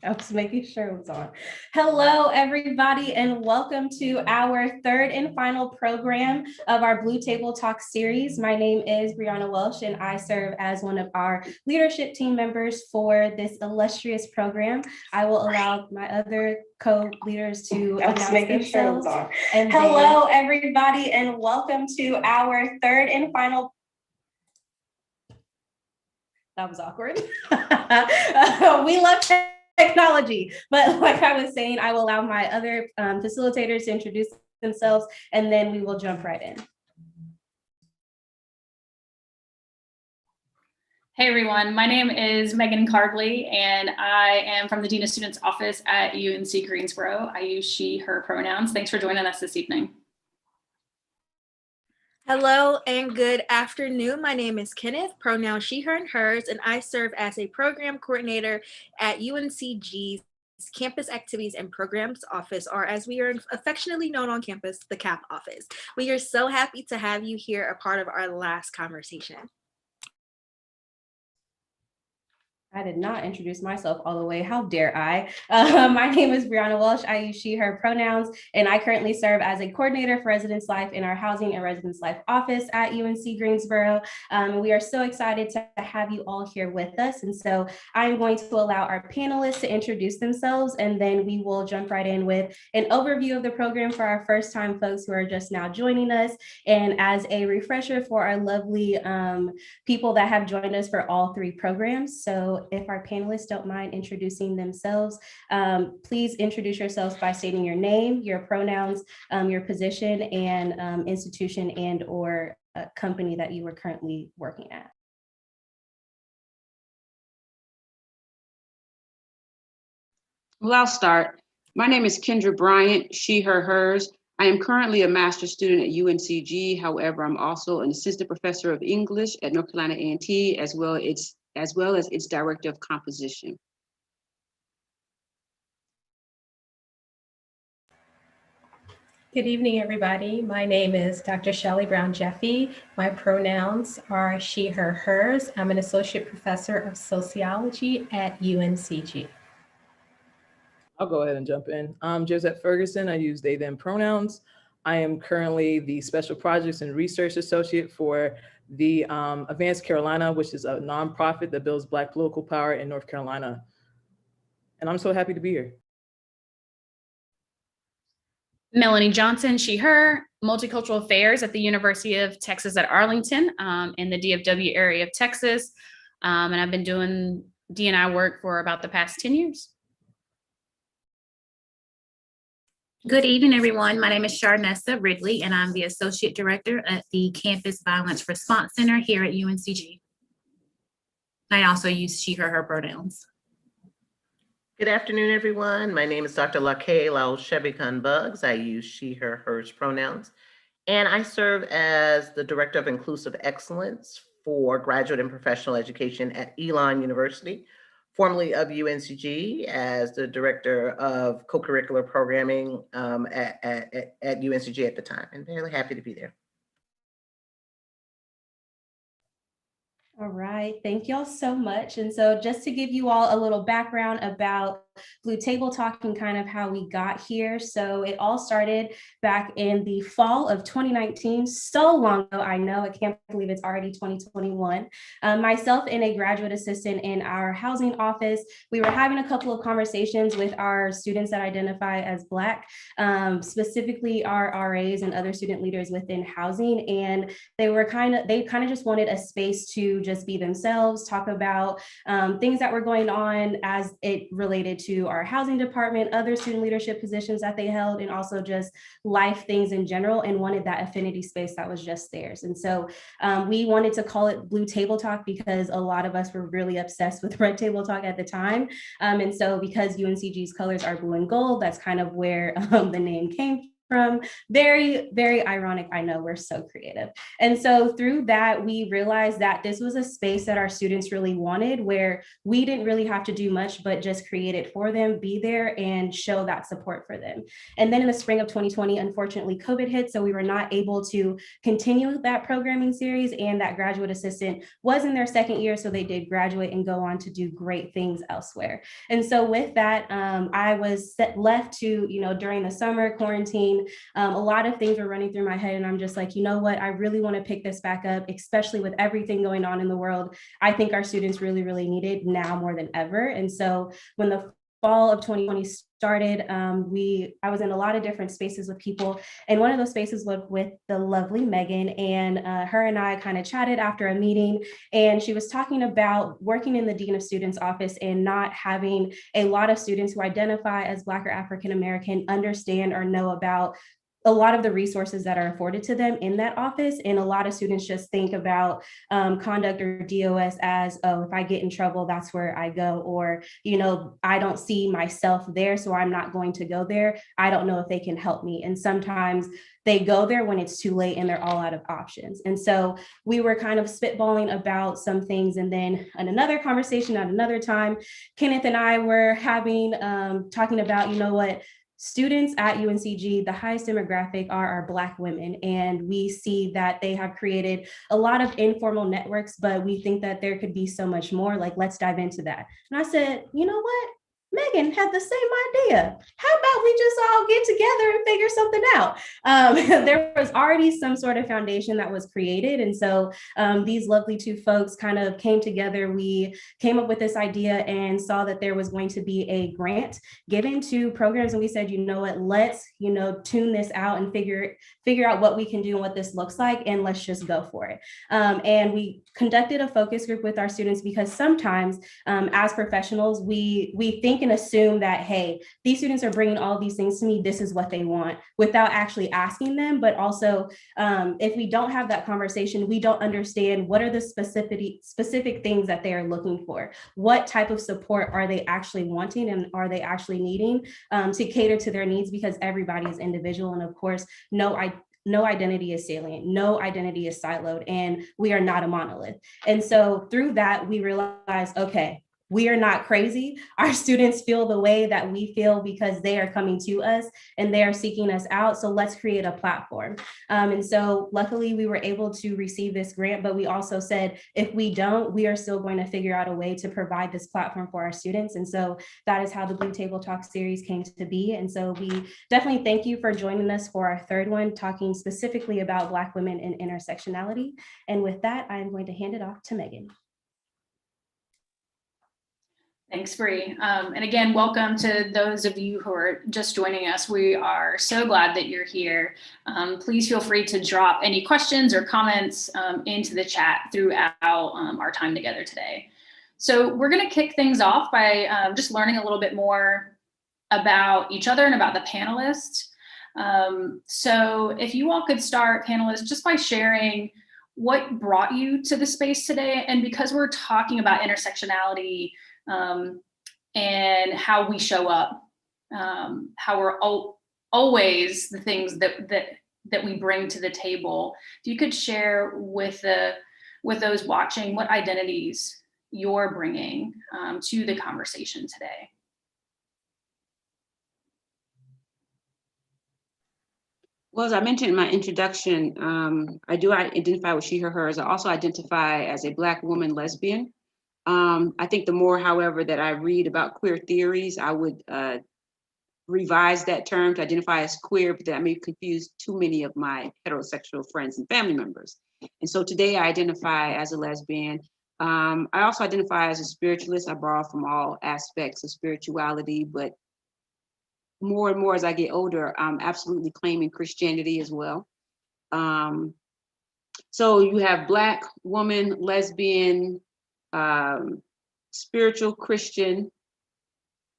I was making sure it was on. Hello, everybody, and welcome to our third and final program of our Blue Table Talk series. My name is Brianna Welsh, and I serve as one of our leadership team members for this illustrious program. I will allow my other co-leaders to announce themselves. And hello, everybody, and welcome to our third and final. That was awkward. We love technology, but like I was saying, I will allow my other facilitators to introduce themselves, and then we will jump right in. Hey everyone, my name is Megan Cardley, and I am from the Dean of Students Office at UNC Greensboro. I use she, her pronouns. Thanks for joining us this evening. Hello and good afternoon. My name is Kenneth, pronouns she, her, and hers, and I serve as a program coordinator at UNCG's Campus Activities and Programs Office, or as we are affectionately known on campus, the CAP office. We are so happy to have you here, a part of our last conversation. I did not introduce myself all the way. How dare I? My name is Brianna Welsh. I use she, her pronouns, and I currently serve as a coordinator for Residence Life in our Housing and Residence Life office at UNC Greensboro. We are so excited to have you all here with us. And so I'm going to allow our panelists to introduce themselves, and then we will jump right in with an overview of the program for our first time folks who are just now joining us. And as a refresher for our lovely people that have joined us for all three programs. So if our panelists don't mind introducing themselves, please introduce yourselves by stating your name, your pronouns, your position, and institution and or company that you are currently working at. Well, I'll start. My name is Kendra Bryant, she, her, hers. I am currently a master's student at UNCG. However, I'm also an assistant professor of English at North Carolina A&T, as well as its director of composition. Good evening, everybody. My name is Dr. Shelley Brown Jeffy. My pronouns are she, her, hers. I'm an associate professor of sociology at UNCG. I'll go ahead and jump in. I'm Josette Ferguson. I use they, them pronouns. I am currently the Special Projects and Research Associate for the Advanced Carolina, which is a nonprofit that builds Black political power in North Carolina. And I'm so happy to be here. Melanie Johnson, she, her, Multicultural Affairs at the University of Texas at Arlington in the DFW area of Texas. And I've been doing D&I work for about the past 10 years. Good evening, everyone. My name is Sharnessa Ridley, and I'm the Associate Director at the Campus Violence Response Center here at UNCG. I also use she, her pronouns. Good afternoon, everyone. My name is Dr. Lakay Laoshebikan Bugs. I use she, her, hers pronouns. And I serve as the Director of Inclusive Excellence for Graduate and Professional Education at Elon University, formerly of UNCG, as the Director of Co-Curricular Programming at UNCG at the time. And very happy to be there. All right, thank y'all so much. And so just to give you all a little background about Blue Table Talk and kind of how we got here. So it all started back in the fall of 2019, so long ago, I know, I can't believe it's already 2021. Myself and a graduate assistant in our housing office, we were having a couple of conversations with our students that identify as Black, specifically our RAs and other student leaders within housing. And they kind of just wanted a space to just be themselves, talk about things that were going on as it related to our housing department, other student leadership positions that they held, and also just life things in general, and wanted that affinity space that was just theirs. And so we wanted to call it Blue Table Talk because a lot of us were really obsessed with Red Table Talk at the time. And so because UNCG's colors are blue and gold, that's kind of where the name came from. Very, very ironic. I know, we're so creative. And so through that, we realized that this was a space that our students really wanted, where we didn't really have to do much, but just create it for them, be there and show that support for them. And then in the spring of 2020, unfortunately, COVID hit. So we were not able to continue that programming series, and that graduate assistant was in their second year. So they did graduate and go on to do great things elsewhere. And so with that, I was left to, during the summer quarantine, a lot of things were running through my head, and I'm just like, you know what, I really want to pick this back up, especially with everything going on in the world. I think our students really, really need it now more than ever. And so when the fall of 2020 started, I was in a lot of different spaces with people, and one of those spaces was with the lovely Megan, and her and I kind of chatted after a meeting, and she was talking about working in the Dean of Students office and not having a lot of students who identify as Black or African American understand or know about a lot of the resources that are afforded to them in that office. And a lot of students just think about conduct or DOS as, oh, if I get in trouble, that's where I go. Or, I don't see myself there, so I'm not going to go there. I don't know if they can help me. And sometimes they go there when it's too late and they're all out of options. And so we were kind of spitballing about some things. And then in another conversation at another time, Kenneth and I were talking about, what, students at UNCG, the highest demographic are our Black women. And we see that they have created a lot of informal networks, but we think that there could be so much more. Like, let's dive into that. And I said, you know what? Megan had the same idea. How about we just all get together and figure something out? There was already some sort of foundation that was created. And so these lovely two folks kind of came together. We came up with this idea and saw that there was going to be a grant given to programs. And we said, you know what, let's, tune this out and figure out what we can do and what this looks like. And let's just go for it. And we conducted a focus group with our students, because sometimes as professionals, we think and assume that, hey, these students are bringing all these things to me, this is what they want, without actually asking them. But also, if we don't have that conversation, we don't understand what are the specific things that they are looking for. What type of support are they actually wanting, and are they actually needing to cater to their needs? Because everybody is individual. And of course, no identity is salient, no identity is siloed, and we are not a monolith. And so through that, we realized, okay, we are not crazy. Our students feel the way that we feel because they are coming to us and they are seeking us out. So let's create a platform. And so luckily we were able to receive this grant, but we also said, if we don't, we are still going to figure out a way to provide this platform for our students. And so that is how the Blue Table Talk series came to be. And so we definitely thank you for joining us for our third one, talking specifically about Black women and intersectionality. And with that, I'm going to hand it off to Megan. Thanks, Bree. And again, welcome to those of you who are just joining us. We are so glad that you're here. Please feel free to drop any questions or comments into the chat throughout our time together today. So we're going to kick things off by just learning a little bit more about each other and about the panelists. So if you all could start, panelists, just by sharing what brought you to the space today. And because we're talking about intersectionality, and how we show up, how we're always the things that we bring to the table. If you could share with those watching what identities you're bringing to the conversation today. Well, as I mentioned in my introduction, I do identify with she, her, hers. I also identify as a Black woman lesbian. I think the more, however, that I read about queer theories, I would revise that term to identify as queer, but that may confuse too many of my heterosexual friends and family members. And so today I identify as a lesbian. I also identify as a spiritualist. I borrow from all aspects of spirituality, but more and more as I get older, I'm absolutely claiming Christianity as well. So you have Black woman, lesbian, spiritual, Christian,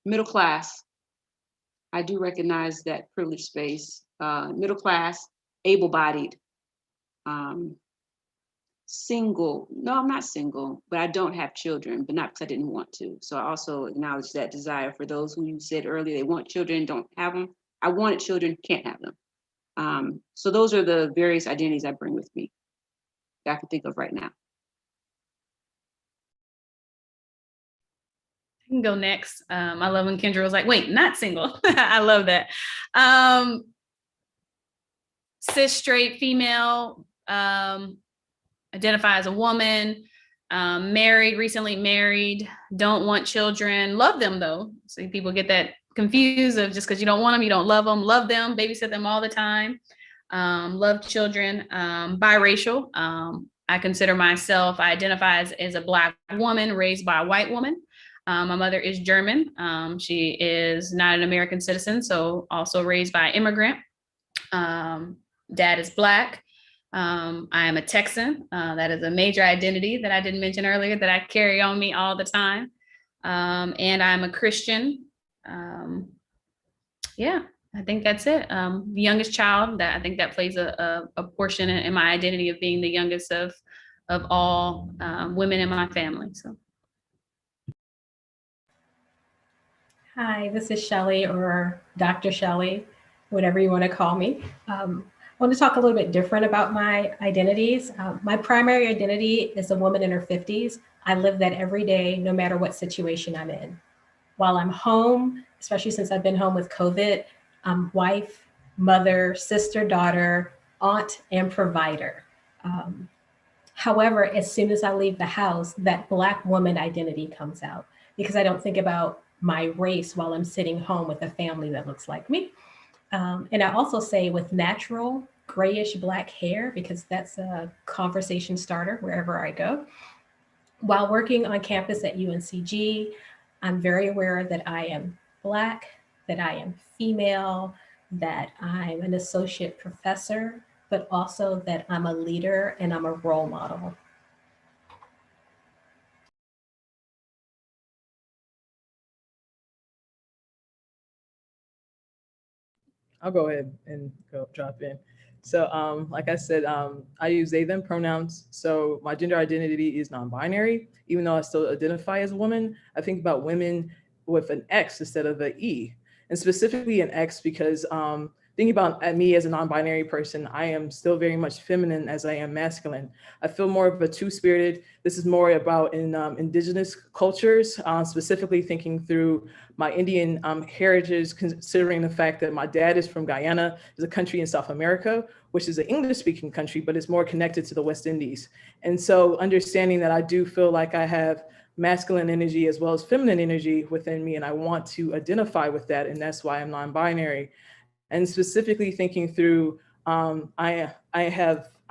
middle class. I do recognize that privileged space. Middle class, able-bodied, single. No, I'm not single, but I don't have children, but not because I didn't want to. So I also acknowledge that desire for those who you said earlier, they want children, don't have them. I wanted children, can't have them. So those are the various identities I bring with me that I can think of right now. I can go next. I love when Kendra was like, wait, not single. I love that. Cis, straight, female, identify as a woman, married, recently married, don't want children, love them though. So people get that confused of just because you don't want them, you don't love them, babysit them all the time. Love children, biracial. I consider myself, I identify as a Black woman raised by a white woman. My mother is German. She is not an American citizen, so also raised by immigrant. Dad is Black. I am a Texan. That is a major identity that I didn't mention earlier that I carry on me all the time. And I'm a Christian. Yeah, I think that's it. The youngest child, that I think that plays a portion in my identity of being the youngest of all women in my family. So. Hi, this is Shelley, or Dr. Shelley, whatever you want to call me. I want to talk a little bit different about my identities. My primary identity is a woman in her 50s. I live that every day, no matter what situation I'm in. While I'm home, especially since I've been home with COVID, I'm wife, mother, sister, daughter, aunt, and provider. However, as soon as I leave the house, that Black woman identity comes out, because I don't think about my race while I'm sitting home with a family that looks like me. And I also say with natural grayish Black hair, because that's a conversation starter wherever I go. While working on campus at UNCG, I'm very aware that I am Black, that I am female, that I'm an associate professor, but also that I'm a leader and I'm a role model. I'll go ahead and drop in. So like I said, I use they, them pronouns. So my gender identity is non-binary, even though I still identify as a woman. I think about women with an X instead of an E, and specifically an X because thinking about me as a non-binary person, I am still very much feminine as I am masculine. I feel more of a two-spirited. This is more about in indigenous cultures, specifically thinking through my Indian heritage, considering the fact that my dad is from Guyana, is a country in South America, which is an English-speaking country, but it's more connected to the West Indies. And so understanding that I do feel like I have masculine energy as well as feminine energy within me, and I want to identify with that, and that's why I'm non-binary. And specifically thinking through, I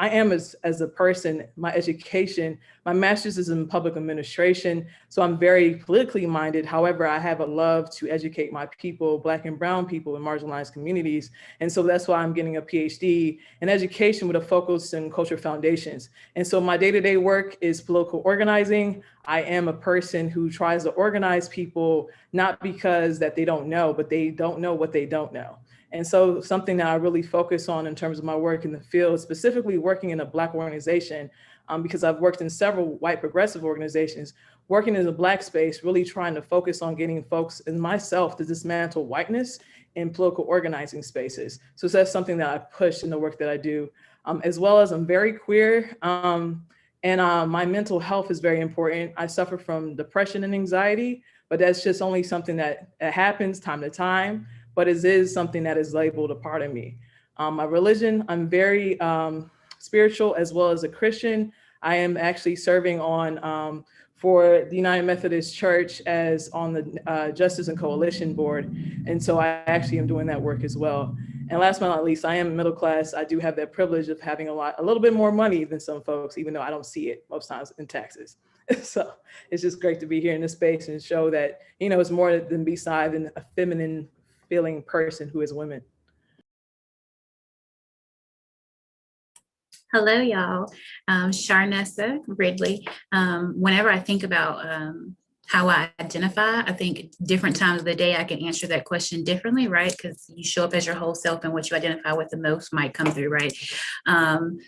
am as a person, my education, my master's is in public administration. So I'm very politically minded. However, I have a love to educate my people, Black and brown people in marginalized communities. And so that's why I'm getting a PhD in education with a focus in cultural foundations. And so my day-to-day work is political organizing. I am a person who tries to organize people, not because that they don't know, but they don't know what they don't know. And so something that I really focus on in terms of my work in the field, specifically working in a Black organization, because I've worked in several white progressive organizations, working in the Black space, really trying to focus on getting folks and myself to dismantle whiteness in political organizing spaces. So that's something that I push in the work that I do, as well as I'm very queer. And my mental health is very important. I suffer from depression and anxiety, but that's just only something that happens time to time. But it is something that is labeled a part of me. My religion, I'm very spiritual as well as a Christian. I am actually serving on for the United Methodist Church as on the Justice and Coalition Board. And so I actually am doing that work as well. And last but not least, I am middle class. I do have that privilege of having a little bit more money than some folks, even though I don't see it most times in taxes. So it's just great to be here in this space and show that, you know, it's more than beside than a feminine feeling person who is women. Hello, y'all. Sharnessa Ridley. Whenever I think about how I identify, I think different times of the day I can answer that question differently, right? Because you show up as your whole self, and what you identify with the most might come through, right?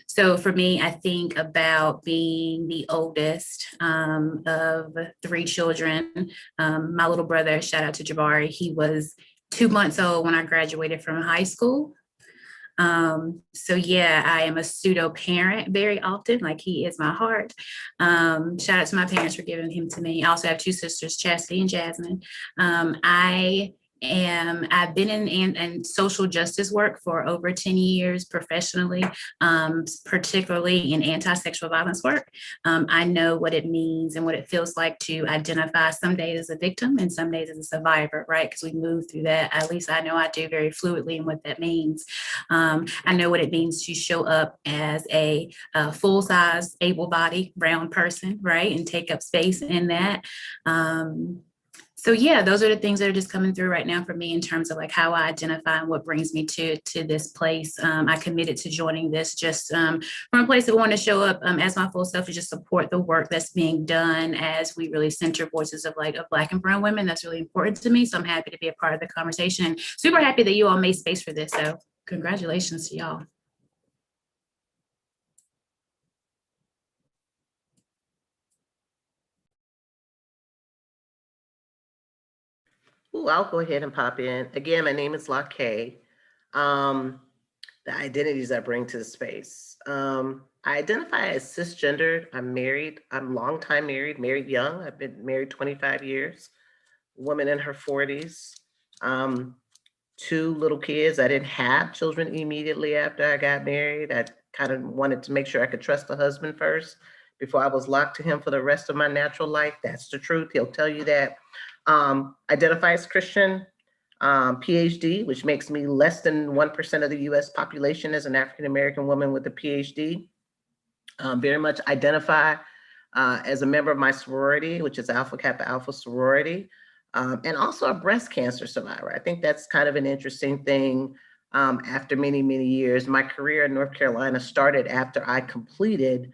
So for me, I think about being the oldest of 3 children. My little brother, shout out to Jabari, he was 2 months old when I graduated from high school. So yeah, I am a pseudo parent very often, like he is my heart. Shout out to my parents for giving him to me. I also have two sisters, Chastity and Jasmine. I've been in social justice work for over 10 years professionally, particularly in anti-sexual violence work. I know what it means and what it feels like to identify some days as a victim and some days as a survivor, right? Because we move through that, at least I know I do, very fluidly, and what that means. I know what it means to show up as a full-size, able-bodied brown person, right? And take up space in that. So yeah, those are the things that are just coming through right now for me in terms of like how I identify and what brings me to this place. I committed to joining this just from a place that want to show up as my full self, to just support the work that's being done as we really center voices of Black and brown women. That's really important to me. So I'm happy to be a part of the conversation and super happy that you all made space for this. So congratulations to y'all. Ooh, I'll go ahead and pop in. Again, my name is Lake. The identities I bring to the space. I identify as cisgendered. I'm married. I'm long time married young. I've been married 25 years. Woman in her 40s. Two little kids. I didn't have children immediately after I got married. I kind of wanted to make sure I could trust the husband first before I was locked to him for the rest of my natural life. That's the truth. He'll tell you that. Identify as Christian, PhD, which makes me less than 1% of the US population as an African-American woman with a PhD. Very much identify as a member of my sorority, which is Alpha Kappa Alpha sorority, and also a breast cancer survivor. I think that's kind of an interesting thing. After many, many years, my career in North Carolina started after I completed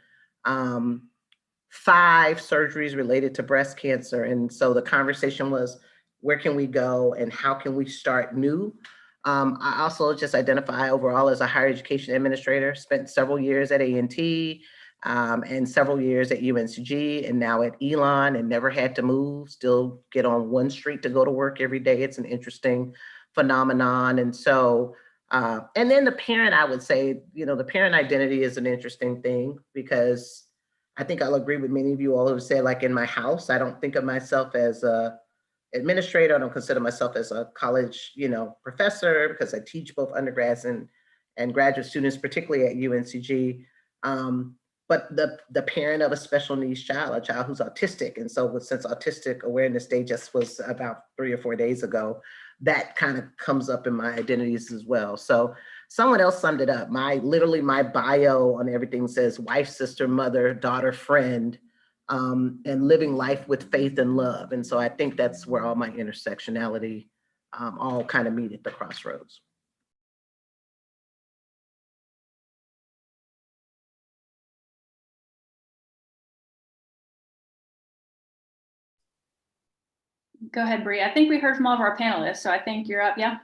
5 surgeries related to breast cancer. And so the conversation was, where can we go and how can we start new? I also just identify overall as a higher education administrator, spent several years at A&T and several years at UNCG and now at Elon, and never had to move, still get on one street to go to work every day. It's an interesting phenomenon. And so, and then the parent, I would say, the parent identity is an interesting thing because I think I'll agree with many of you all who said, like in my house, I don't think of myself as a administrator. I don't consider myself as a college, professor, because I teach both undergrads and graduate students, particularly at UNCG. But the parent of a special needs child, a child who's autistic. And so since Autistic Awareness Day just was about 3 or 4 days ago, that kind of comes up in my identities as well. So someone else summed it up. Literally my bio on everything says wife, sister, mother, daughter, friend, and living life with faith and love. And so I think that's where all my intersectionality all kind of meet at the crossroads. Go ahead, Bree. I think we heard from all of our panelists, so I think you're up, yeah?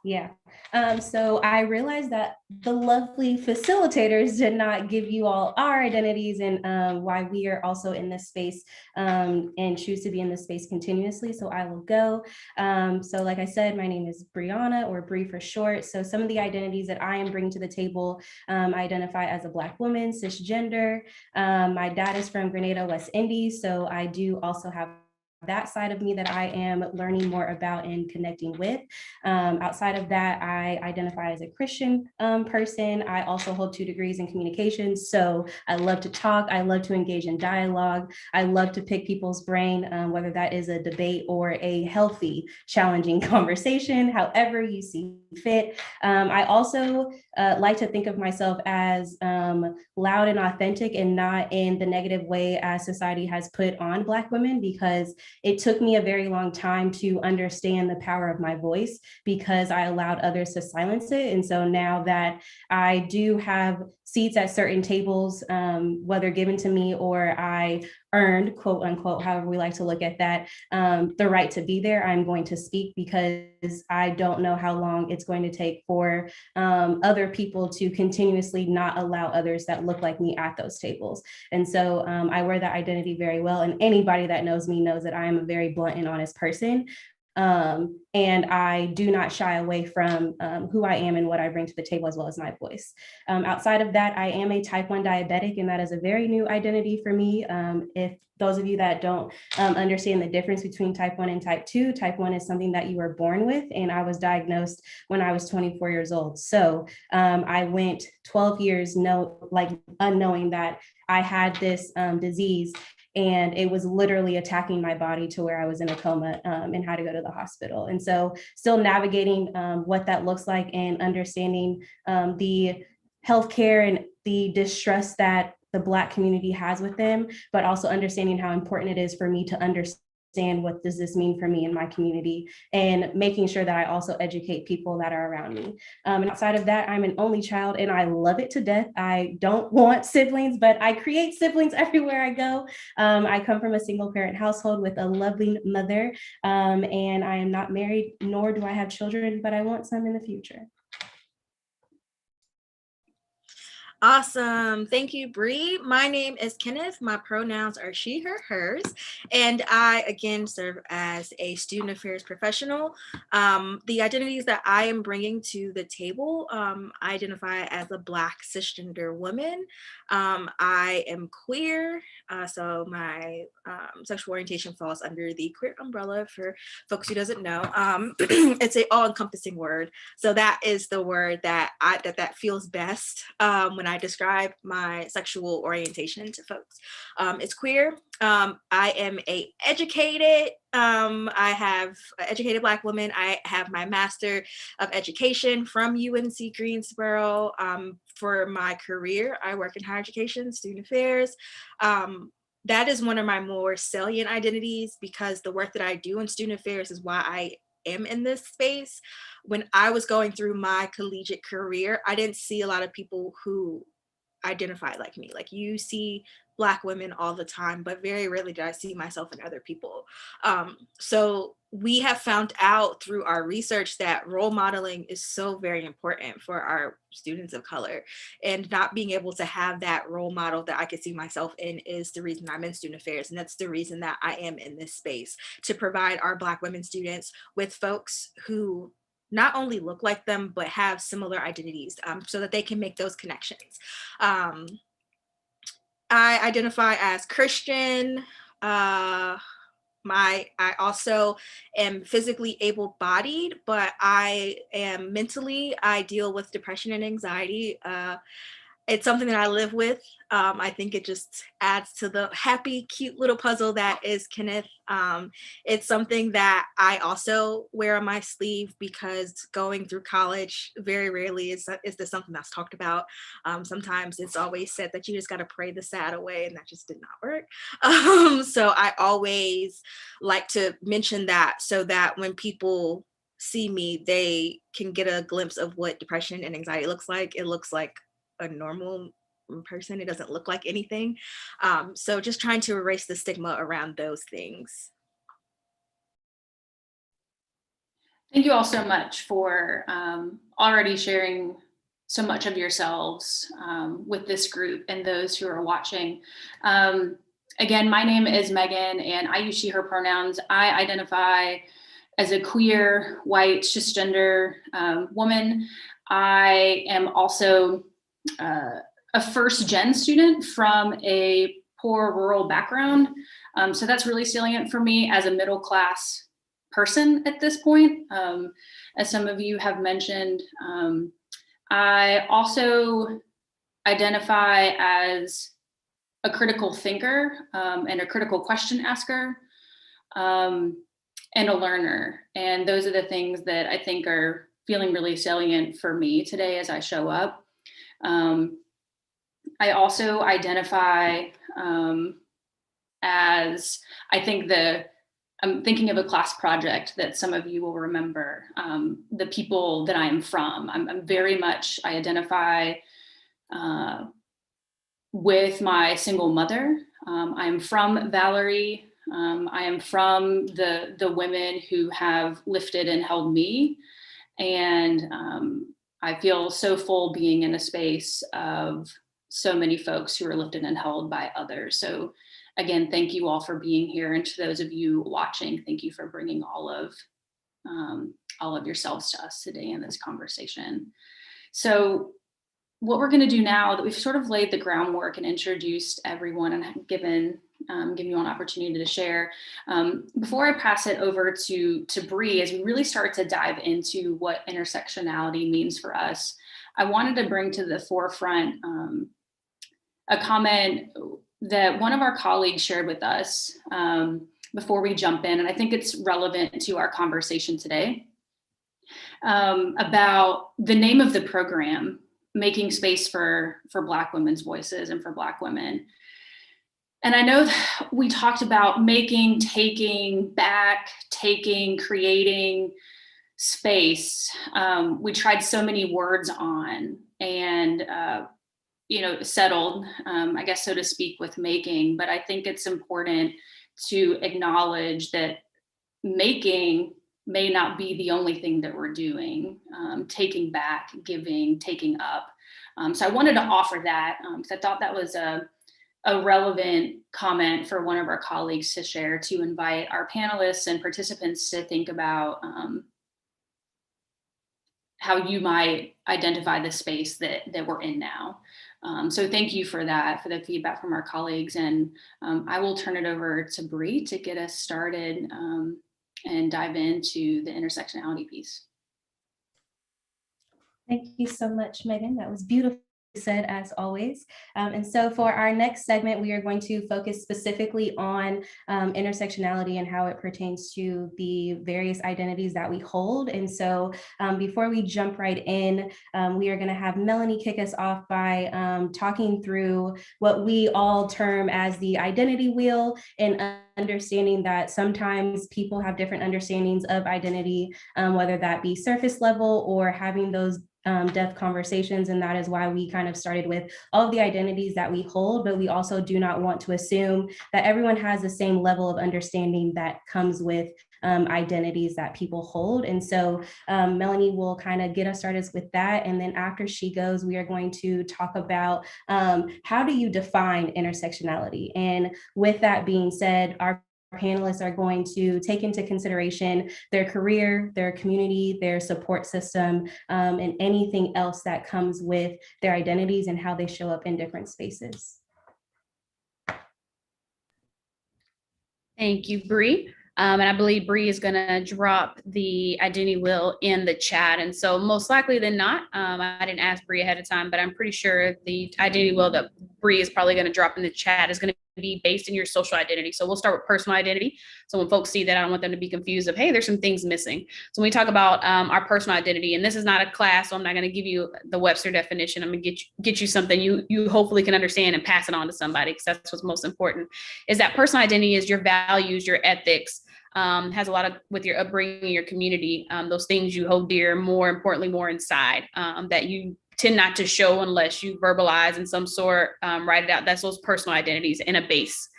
Yeah. So I realized that the lovely facilitators did not give you all our identities and why we are also in this space and choose to be in this space continuously. So I will go. So like I said, my name is Brianna, or Bree for short. So some of the identities that I am bringing to the table, I identify as a Black woman, cisgender. My dad is from Grenada, West Indies. So I do also have that side of me that I am learning more about and connecting with. Outside of that, I identify as a Christian person. I also hold 2 degrees in communications. So I love to talk. I love to engage in dialogue. I love to pick people's brain, whether that is a debate or a healthy, challenging conversation, however you see fit. I also like to think of myself as loud and authentic, and not in the negative way as society has put on Black women, because it took me a very long time to understand the power of my voice, because I allowed others to silence it. And so now that I do have seats at certain tables, whether given to me or I earned, quote unquote, however we like to look at that, the right to be there, I'm going to speak, because I don't know how long it's going to take for other people to continuously not allow others that look like me at those tables. And so I wear that identity very well. And anybody that knows me knows that I am a very blunt and honest person. And I do not shy away from who I am and what I bring to the table, as well as my voice. Outside of that, I am a type 1 diabetic, and that is a very new identity for me. If those of you that don't understand the difference between type 1 and type 2, type 1 is something that you were born with, and I was diagnosed when I was 24 years old. So I went 12 years unknowing that I had this disease, and it was literally attacking my body to where I was in a coma and had to go to the hospital. And so still navigating what that looks like and understanding the healthcare and the distress that the Black community has with them, but also understanding how important it is for me to understand what does this mean for me and my community, and making sure that I also educate people that are around me. And outside of that, I'm an only child and I love it to death. I don't want siblings, but I create siblings everywhere I go. I come from a single parent household with a loving mother, and I am not married, nor do I have children, but I want some in the future. Awesome. Thank you, Bree. My name is Kenneth. My pronouns are she, her, hers. And I, again, serve as a student affairs professional. The identities that I am bringing to the table, I identify as a Black cisgender woman. I am queer, so my sexual orientation falls under the queer umbrella for folks who doesn't know. It's an all-encompassing word. So that is the word that that feels best when I describe my sexual orientation to folks. It's queer. I am a educated, I have an educated Black woman. I have my Master of Education from UNC Greensboro. For my career, I work in higher education, student affairs. That is one of my more salient identities, because the work that I do in student affairs is why I am in this space. When I was going through my collegiate career, I didn't see a lot of people who identify like me. Like, you see Black women all the time, but very rarely did I see myself in other people. So we have found out through our research that role modeling is so very important for our students of color, and not being able to have that role model that I could see myself in is the reason I'm in student affairs. And that's the reason that I am in this space, to provide our Black women students with folks who not only look like them, but have similar identities, so that they can make those connections. I identify as Christian. I also am physically able-bodied, but I deal with depression and anxiety. It's something that I live with. I think it just adds to the happy, cute little puzzle that is Kenneth. It's something that I also wear on my sleeve, because going through college, very rarely is this something that's talked about. Sometimes it's always said that you just got to pray the sad away, and that just did not work. So I always like to mention that, so that when people see me, they can get a glimpse of what depression and anxiety looks like. It looks like a normal person. It doesn't look like anything. So just trying to erase the stigma around those things. Thank you all so much for already sharing so much of yourselves with this group and those who are watching. Again, my name is Megan, and I use she, her pronouns. I identify as a queer, white, cisgender woman. I am also a first-gen student from a poor rural background. So that's really salient for me as a middle-class person at this point. As some of you have mentioned, I also identify as a critical thinker and a critical question asker, and a learner. And those are the things that I think are feeling really salient for me today as I show up. I also identify as, I'm thinking of a class project that some of you will remember, the people that I am from. I'm very much, I identify with my single mother. I am from Valerie. I am from the women who have lifted and held me. And I feel so full being in a space of so many folks who are lifted and held by others. So again, thank you all for being here. And to those of you watching, thank you for bringing all of all of yourselves to us today in this conversation. So what we're going to do now that we've sort of laid the groundwork and introduced everyone and given you an opportunity to share, before I pass it over to Bree, as we really start to dive into what intersectionality means for us, I wanted to bring to the forefront a comment that one of our colleagues shared with us before we jump in, and I think it's relevant to our conversation today, about the name of the program, Making Space for Black Women's Voices and for Black women. And I know we talked about making, taking, back, taking, creating space. We tried so many words on and, settled, I guess, so to speak, with making. But I think it's important to acknowledge that making may not be the only thing that we're doing, taking back, giving, taking up. So I wanted to offer that because I thought that was a relevant comment for one of our colleagues to share, to invite our panelists and participants to think about how you might identify the space that we're in now. So thank you for that, for the feedback from our colleagues. And I will turn it over to Bree to get us started and dive into the intersectionality piece. Thank you so much, Megan. That was beautiful said, as always. And so for our next segment, we are going to focus specifically on intersectionality and how it pertains to the various identities that we hold. And so before we jump right in, we are going to have Melanie kick us off by talking through what we all term as the identity wheel, and understanding that sometimes people have different understandings of identity, whether that be surface level or having those depth conversations. And that is why we kind of started with all of the identities that we hold, but we also do not want to assume that everyone has the same level of understanding that comes with identities that people hold. And so Melanie will kind of get us started with that. And then after she goes, we are going to talk about how do you define intersectionality? And with that being said, our panelists are going to take into consideration their career, their community, their support system, and anything else that comes with their identities and how they show up in different spaces. Thank you, Bree. And I believe Bree is going to drop the identity wheel in the chat. And so most likely than not, I didn't ask Bree ahead of time, but I'm pretty sure the identity wheel that Bree is probably going to drop in the chat is going to be based in your social identity. So we'll start with personal identity. So when folks see that, I don't want them to be confused of, hey, there's some things missing. So when we talk about our personal identity, and this is not a class, so I'm not going to give you the Webster definition. I'm going to get you something you hopefully can understand and pass it on to somebody, because that's what's most important, is that personal identity is your values, your ethics, has a lot of with your upbringing, your community, those things you hold dear, more importantly, more inside, that you tend not to show unless you verbalize in some sort, write it out. That's those personal identities in a base.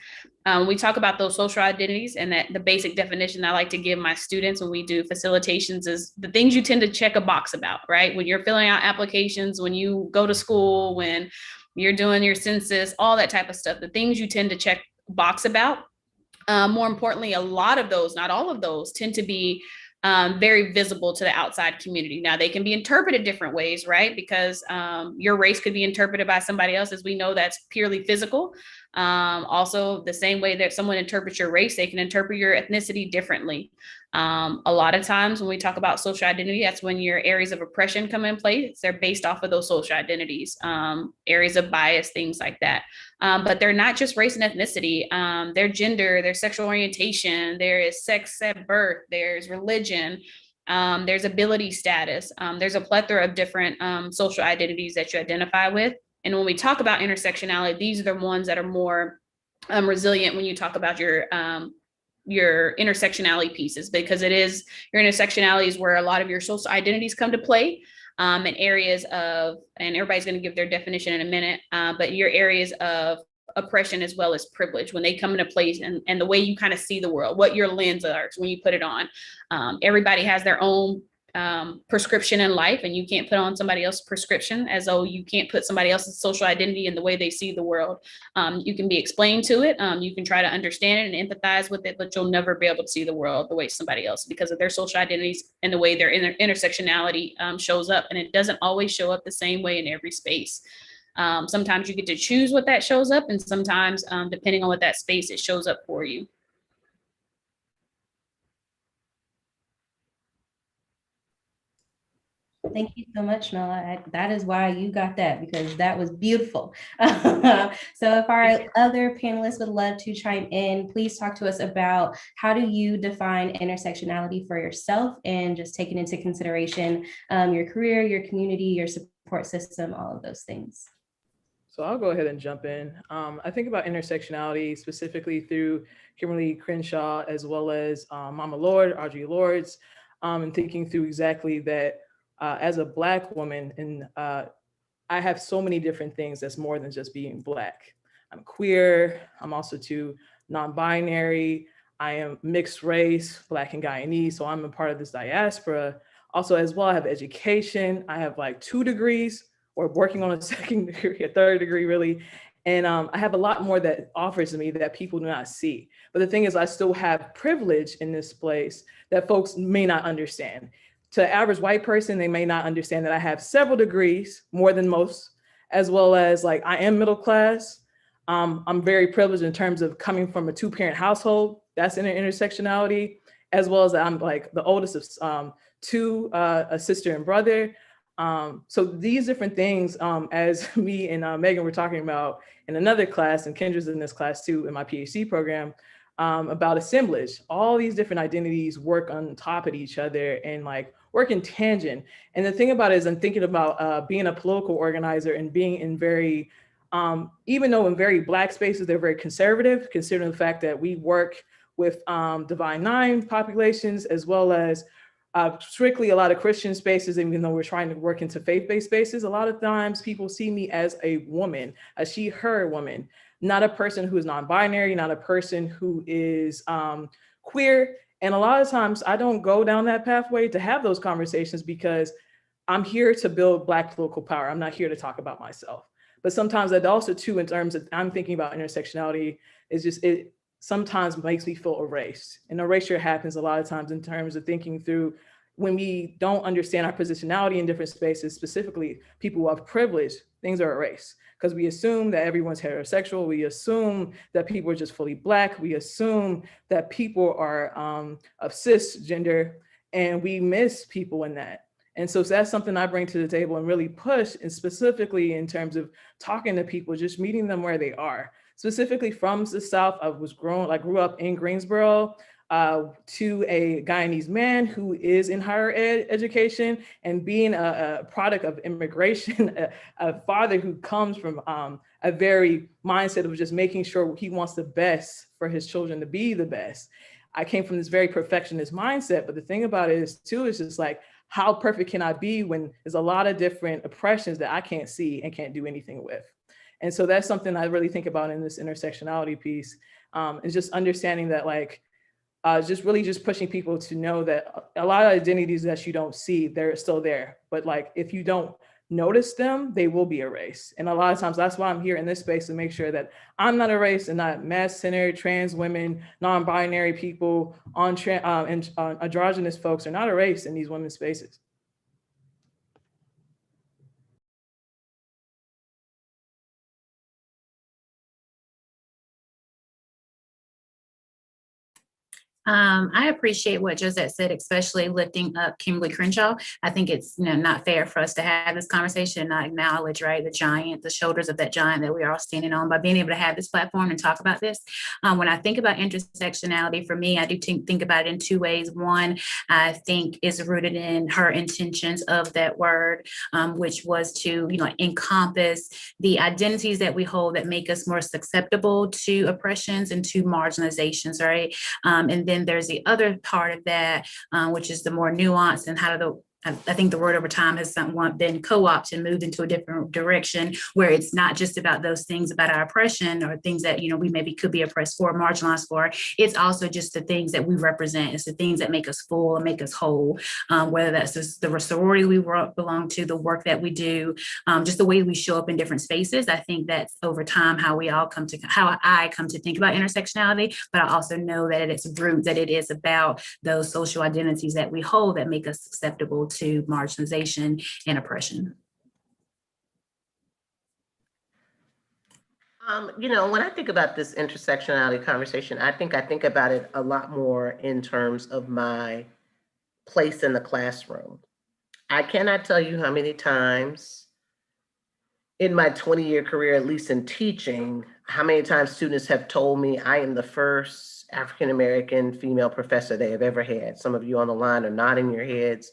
We talk about those social identities, and that the basic definition I like to give my students when we do facilitations is the things you tend to check a box about, right? When you're filling out applications, when you go to school, when you're doing your census, all that type of stuff, the things you tend to check a box about. More importantly, a lot of those, not all of those, tend to be very visible to the outside community. Now, they can be interpreted different ways, right? Because your race could be interpreted by somebody else, as we know that's purely physical. Also, the same way that someone interprets your race, they can interpret your ethnicity differently. A lot of times when we talk about social identity, that's when your areas of oppression come in place. They're based off of those social identities, areas of bias, things like that. But they're not just race and ethnicity. Their gender, their sexual orientation, there is sex at birth, there's religion, there's ability status. There's a plethora of different social identities that you identify with. And when we talk about intersectionality, these are the ones that are more resilient when you talk about your intersectionality pieces, because it is your intersectionality is where a lot of your social identities come to play, in areas of, and everybody's going to give their definition in a minute, but your areas of oppression as well as privilege, when they come into place, and the way you kind of see the world, what your lens are when you put it on. Everybody has their own prescription in life, and you can't put on somebody else's prescription, as though you can't put somebody else's social identity in the way they see the world. You can be explained to it, you can try to understand it and empathize with it, but you'll never be able to see the world the way somebody else, because of their social identities and the way their intersectionality shows up. And it doesn't always show up the same way in every space. Sometimes you get to choose what that shows up, and sometimes depending on what that space, it shows up for you. Thank you so much, Mela. That is why you got that, because that was beautiful. So if our other panelists would love to chime in, please talk to us about how do you define intersectionality for yourself, and just taking into consideration your career, your community, your support system, all of those things. So I'll go ahead and jump in. I think about intersectionality specifically through Kimberly Crenshaw, as well as Mama Lord, Audre Lorde's, and thinking through exactly that as a Black woman, and I have so many different things that's more than just being Black. I'm queer, I'm also too non-binary, I am mixed race, Black and Guyanese, so I'm a part of this diaspora. Also as well, I have education, I have like 2 degrees, or working on a second degree, a 3rd degree really. And I have a lot more that offers to me that people do not see. But the thing is, I still have privilege in this place that folks may not understand. To the average white person, they may not understand that I have several degrees, more than most, as well as like I am middle class. I'm very privileged in terms of coming from a 2-parent household. That's intersectionality, as well as I'm like the oldest of 2, a sister and brother. So these different things, as me and Megan were talking about in another class, and Kendra's in this class too, in my PhD program, about assemblage. All these different identities work on top of each other and like work in tangent. And the thing about it is I'm thinking about being a political organizer and being in very, even though in very Black spaces, they're very conservative, considering the fact that we work with Divine Nine populations, as well as strictly a lot of Christian spaces, even though we're trying to work into faith-based spaces. A lot of times people see me as a woman, a she, her woman, not a person who is non-binary, not a person who is queer. And a lot of times I don't go down that pathway to have those conversations, because I'm here to build Black political power. I'm not here to talk about myself. But sometimes that also too, in terms of I'm thinking about intersectionality, is just, it sometimes makes me feel erased. And erasure happens a lot of times in terms of thinking through when we don't understand our positionality in different spaces, specifically people who have privilege, things are erased. Because we assume that everyone's heterosexual, we assume that people are just fully Black, we assume that people are of cisgender, and we miss people in that. And so that's something I bring to the table and really push, and specifically in terms of talking to people, just meeting them where they are. Specifically from the South, I grew up in Greensboro, to a Guyanese man who is in higher education, and being a product of immigration, a father who comes from a very mindset of just making sure he wants the best for his children to be the best. I came from this very perfectionist mindset, but the thing about it is too, is just like, how perfect can I be when there's a lot of different oppressions that I can't see and can't do anything with? And so that's something I really think about in this intersectionality piece, is just understanding that like, just really just pushing people to know that a lot of identities that you don't see, they're still there. But like, if you don't notice them, they will be erased. And a lot of times that's why I'm here in this space, to make sure that I'm not erased, and not mass-centered, trans women, non-binary people, and androgynous folks are not erased in these women's spaces. I appreciate what Josette said, especially lifting up Kimberly Crenshaw. I think it's not fair for us to have this conversation and not acknowledge, right, the shoulders of that giant that we are all standing on, by being able to have this platform and talk about this. When I think about intersectionality, for me, I do think about it in 2 ways. One, I think is rooted in her intentions of that word, which was to encompass the identities that we hold that make us more susceptible to oppressions and to marginalizations, right? And then there's the other part of that, which is the more nuanced, and how I think the word over time has somewhat been co-opted and moved into a different direction, where it's not just about those things about our oppression or things that, you know, we maybe could be oppressed for, marginalized for. It's also just the things that we represent. It's the things that make us full and make us whole, whether that's just the sorority we belong to, the work that we do, just the way we show up in different spaces. I think that's over time how I come to think about intersectionality, but I also know that at its root, that it is about those social identities that we hold that make us susceptible to marginalization and oppression. You know, when I think about this intersectionality conversation, I think about it a lot more in terms of my place in the classroom. I cannot tell you how many times in my 20-year career, at least in teaching, how many times students have told me I am the first African-American female professor they have ever had. Some of you on the line are nodding your heads.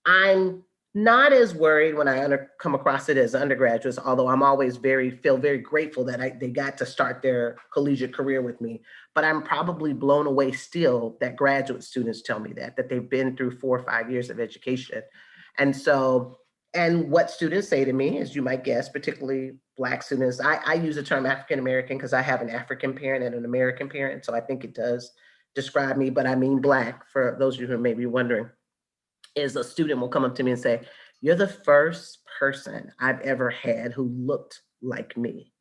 I'm not as worried when I come across it as undergraduates, although I'm always feel very grateful that they got to start their collegiate career with me. But I'm probably blown away still that graduate students tell me that they've been through 4 or 5 years of education. And so, and what students say to me, as you might guess, particularly Black students, I use the term African-American because I have an African parent and an American parent. So I think it does describe me, but I mean Black, for those of you who may be wondering, is a student will come up to me and say, "You're the first person I've ever had who looked like me."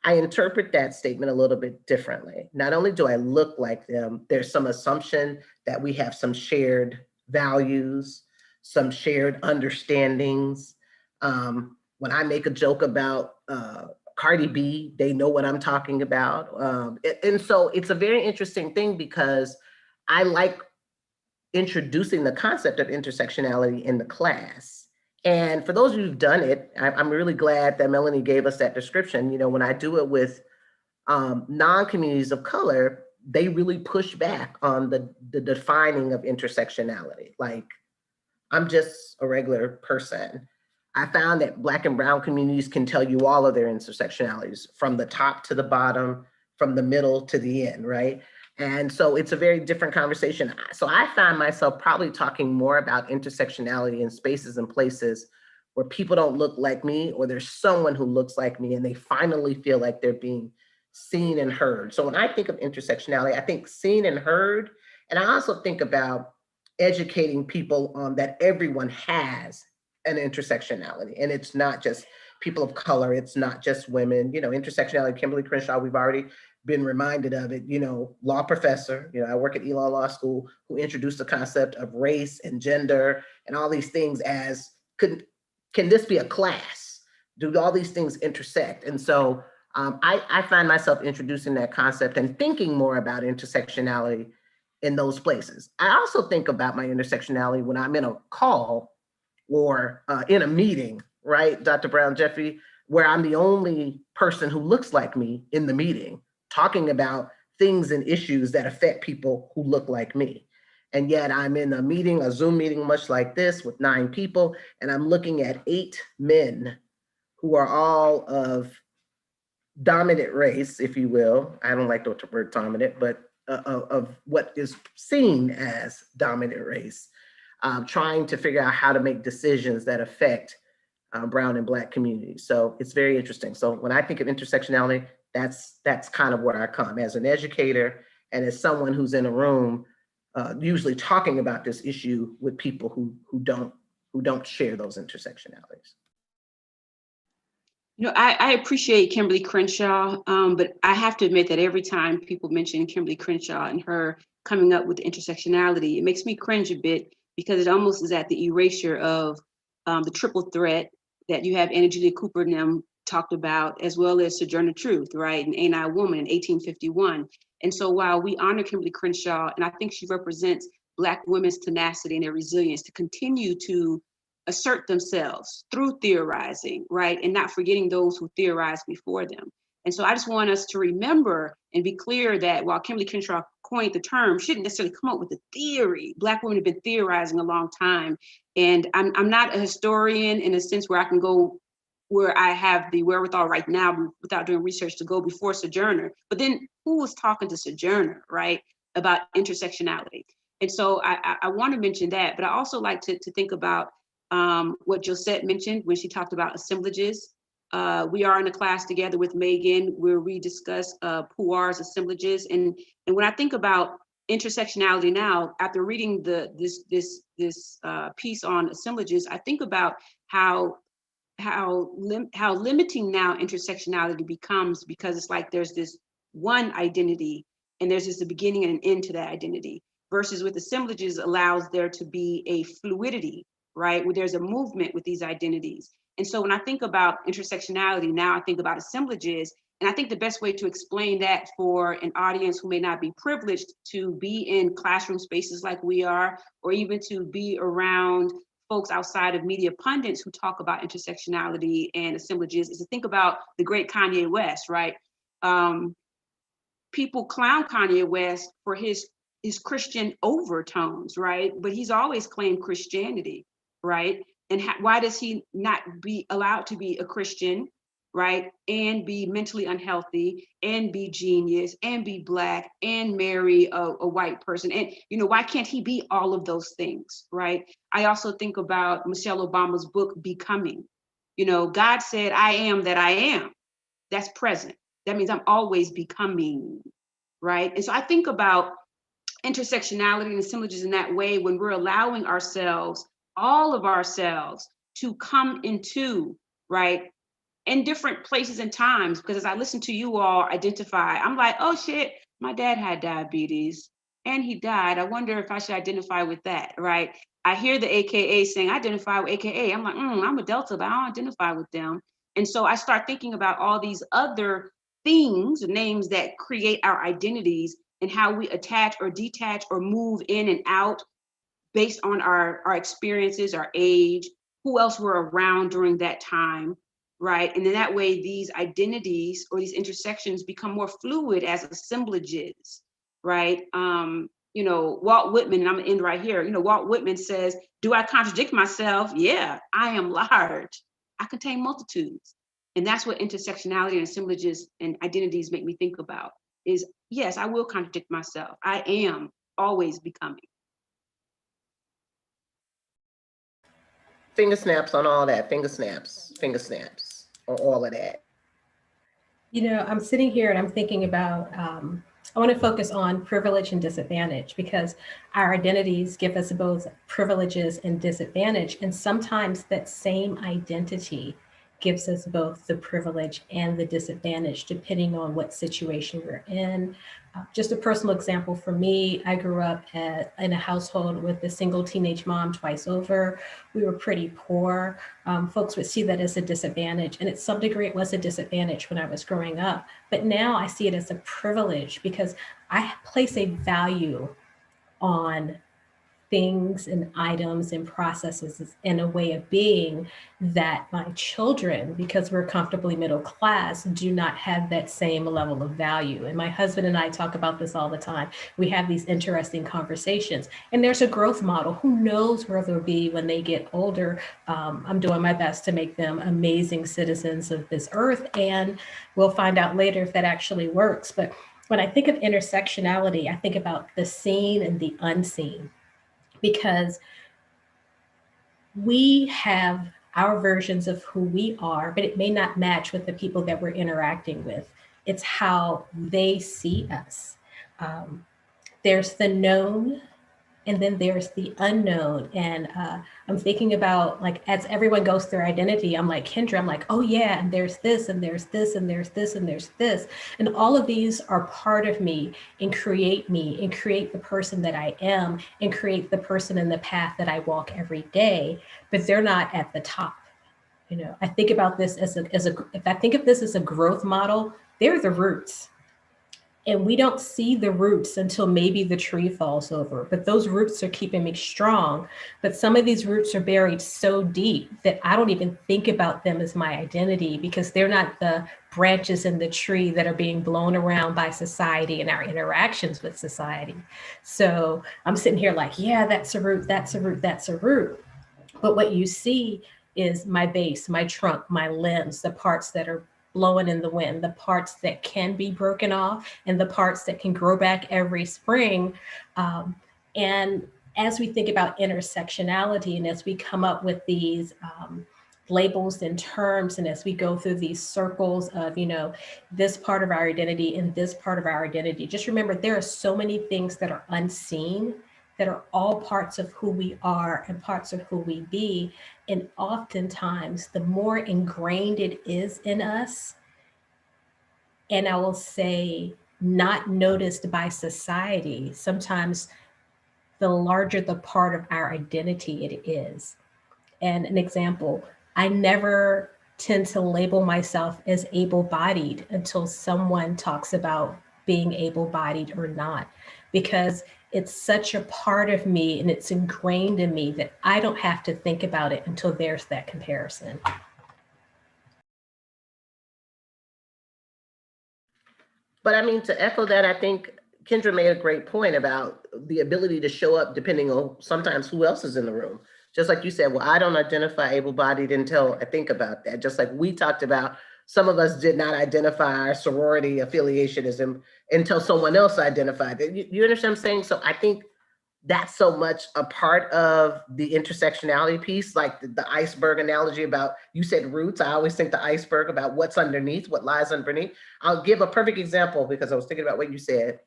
I interpret that statement a little bit differently. Not only do I look like them, there's some assumption that we have some shared values, some shared understandings. When I make a joke about Cardi B, they know what I'm talking about. And so it's a very interesting thing because I like introducing the concept of intersectionality in the class. And for those of you who've done it, I'm really glad that Melanie gave us that description. You know, when I do it with non-communities of color, they really push back on the defining of intersectionality. Like, I'm just a regular person. I found that Black and Brown communities can tell you all of their intersectionalities, from the top to the bottom, from the middle to the end, right? And so it's a very different conversation. So I find myself probably talking more about intersectionality in spaces and places where people don't look like me, or there's someone who looks like me and they finally feel like they're being seen and heard. So when I think of intersectionality, I think seen and heard. And I also think about educating people on that everyone has an intersectionality. And it's not just people of color, it's not just women. You know, intersectionality, Kimberly Crenshaw, we've already been reminded of it, you know, law professor, you know, I work at Elon Law School, who introduced the concept of race and gender and all these things as, can this be a class? Do all these things intersect? And so I find myself introducing that concept and thinking more about intersectionality in those places. I also think about my intersectionality when I'm in a call or in a meeting, right, Dr. Brown Jeffy, where I'm the only person who looks like me in the meeting, talking about things and issues that affect people who look like me. And yet I'm in a meeting, a Zoom meeting much like this with 9 people, and I'm looking at 8 men who are all of dominant race, if you will. I don't like the word dominant, but of what is seen as dominant race, trying to figure out how to make decisions that affect Brown and Black communities. So it's very interesting. So when I think of intersectionality, that's kind of where I come as an educator and as someone who's in a room, usually talking about this issue with people who don't share those intersectionalities. You know, I appreciate Kimberly Crenshaw, but I have to admit that every time people mention Kimberly Crenshaw and her coming up with intersectionality, it makes me cringe a bit, because it almost is at the erasure of the triple threat that you have Anna Julia Cooper and them talked about, as well as Sojourner Truth, right, and Ain't I a Woman in 1851. And so while we honor Kimberly Crenshaw, and I think she represents Black women's tenacity and their resilience to continue to assert themselves through theorizing, right, and not forgetting those who theorized before them. And so I just want us to remember and be clear that while Kimberly Crenshaw coined the term, she didn't necessarily come up with the theory. Black women have been theorizing a long time. And I'm not a historian in a sense where I can go where I have the wherewithal right now without doing research to go before Sojourner. But then who was talking to Sojourner, right, about intersectionality? And so I want to mention that, but I also like to think about what Josette mentioned when she talked about assemblages. We are in a class together with Megan where we discuss Puar's assemblages. And when I think about intersectionality now, after reading this piece on assemblages, I think about how limiting now intersectionality becomes, because it's like there's this one identity and there's just a beginning and an end to that identity, versus with assemblages allows there to be a fluidity, right? Where there's a movement with these identities. And so when I think about intersectionality, now I think about assemblages. And I think the best way to explain that for an audience who may not be privileged to be in classroom spaces like we are, or even to be around folks outside of media pundits who talk about intersectionality and assemblages, is to think about the great Kanye West, right? People clown Kanye West for his Christian overtones, right? But he's always claimed Christianity, right? And why does he not be allowed to be a Christian, right? And be mentally unhealthy, and be genius, and be Black, and marry a white person? And, you know, why can't he be all of those things, right? I also think about Michelle Obama's book, Becoming. You know, God said, I am that I am. That's present. That means I'm always becoming, right? And so I think about intersectionality and assemblages in that way, when we're allowing ourselves, all of ourselves, to come into, right, in different places and times. Because as I listen to you all identify, I'm like, oh shit, my dad had diabetes and he died. I wonder if I should identify with that, right? I hear the AKA saying, I identify with AKA. I'm like, I'm a Delta, but I don't identify with them. And so I start thinking about all these other things, names that create our identities, and how we attach or detach or move in and out based on our experiences, our age, who else were around during that time, right? And in that way, these identities or these intersections become more fluid as assemblages, right? You know, Walt Whitman, and I'm gonna end right here. You know, Walt Whitman says, do I contradict myself? Yeah, I am large. I contain multitudes. And that's what intersectionality and assemblages and identities make me think about, is yes, I will contradict myself. I am always becoming. Finger snaps on all that, finger snaps on all of that. You know, I'm sitting here and I'm thinking about, I want to focus on privilege and disadvantage, because our identities give us both privileges and disadvantage. And sometimes that same identity gives us both the privilege and the disadvantage, depending on what situation we're in. Just a personal example for me, I grew up in a household with a single teenage mom twice over. We were pretty poor. Folks would see that as a disadvantage. And at some degree, it was a disadvantage when I was growing up. But now I see it as a privilege, because I place a value on things and items and processes and a way of being that my children, because we're comfortably middle class, do not have that same level of value. And my husband and I talk about this all the time. We have these interesting conversations, and there's a growth model. Who knows where they'll be when they get older? I'm doing my best to make them amazing citizens of this earth, and we'll find out later if that actually works. But when I think of intersectionality, I think about the seen and the unseen, because we have our versions of who we are, but it may not match with the people that we're interacting with. It's how they see us. There's the known, and then there's the unknown. And I'm thinking about, like, as everyone goes through identity, I'm like, Kendra, I'm like, oh yeah, and there's this, and there's this, and there's this, and there's this. And all of these are part of me and create the person that I am, and create the person in the path that I walk every day, but they're not at the top. You know, I think about this if I think of this as a growth model, they're the roots. And we don't see the roots until maybe the tree falls over, but those roots are keeping me strong. But some of these roots are buried so deep that I don't even think about them as my identity, because they're not the branches in the tree that are being blown around by society and our interactions with society. So I'm sitting here like, yeah, that's a root, that's a root, that's a root. But what you see is my base, my trunk, my limbs, the parts that are blowing in the wind, the parts that can be broken off, and the parts that can grow back every spring. And as we think about intersectionality and as we come up with these labels and terms, and as we go through these circles of, this part of our identity and this part of our identity, just remember there are so many things that are unseen that are all parts of who we are and parts of who we be. And oftentimes, the more ingrained it is in us, and I will say, not noticed by society, sometimes the larger the part of our identity it is. And an example, I never tend to label myself as able-bodied until someone talks about being able-bodied or not, because it's such a part of me and it's ingrained in me that I don't have to think about it until there's that comparison. But I mean, to echo that, I think Kendra made a great point about the ability to show up depending on sometimes who else is in the room. Just like you said, well, I don't identify able-bodied until I think about that. Just like we talked about, some of us did not identify our sorority affiliationism until someone else identified it. You understand what I'm saying? So I think that's so much a part of the intersectionality piece, like the iceberg analogy about, you said roots. I always think the iceberg about what's underneath, what lies underneath. I'll give a perfect example because I was thinking about what you said.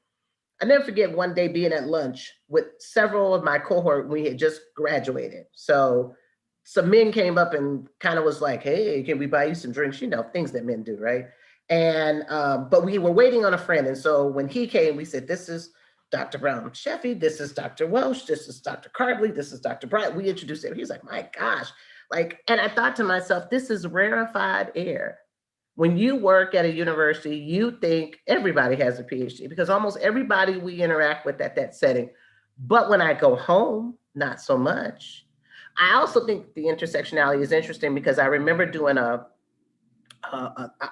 I never forget one day being at lunch with several of my cohort. We had just graduated. So some men came up and kind of was like, hey, can we buy you some drinks? Things that men do, right? And, but we were waiting on a friend. And so when he came, we said, this is Dr. Brown Sheffy, this is Dr. Welsh, this is Dr. Cardley, this is Dr. Bryant. We introduced him. He's like, my gosh. And I thought to myself, this is rarefied air. When you work at a university, you think everybody has a PhD because almost everybody we interact with at that setting. But when I go home, not so much. I also think the intersectionality is interesting because I remember doing a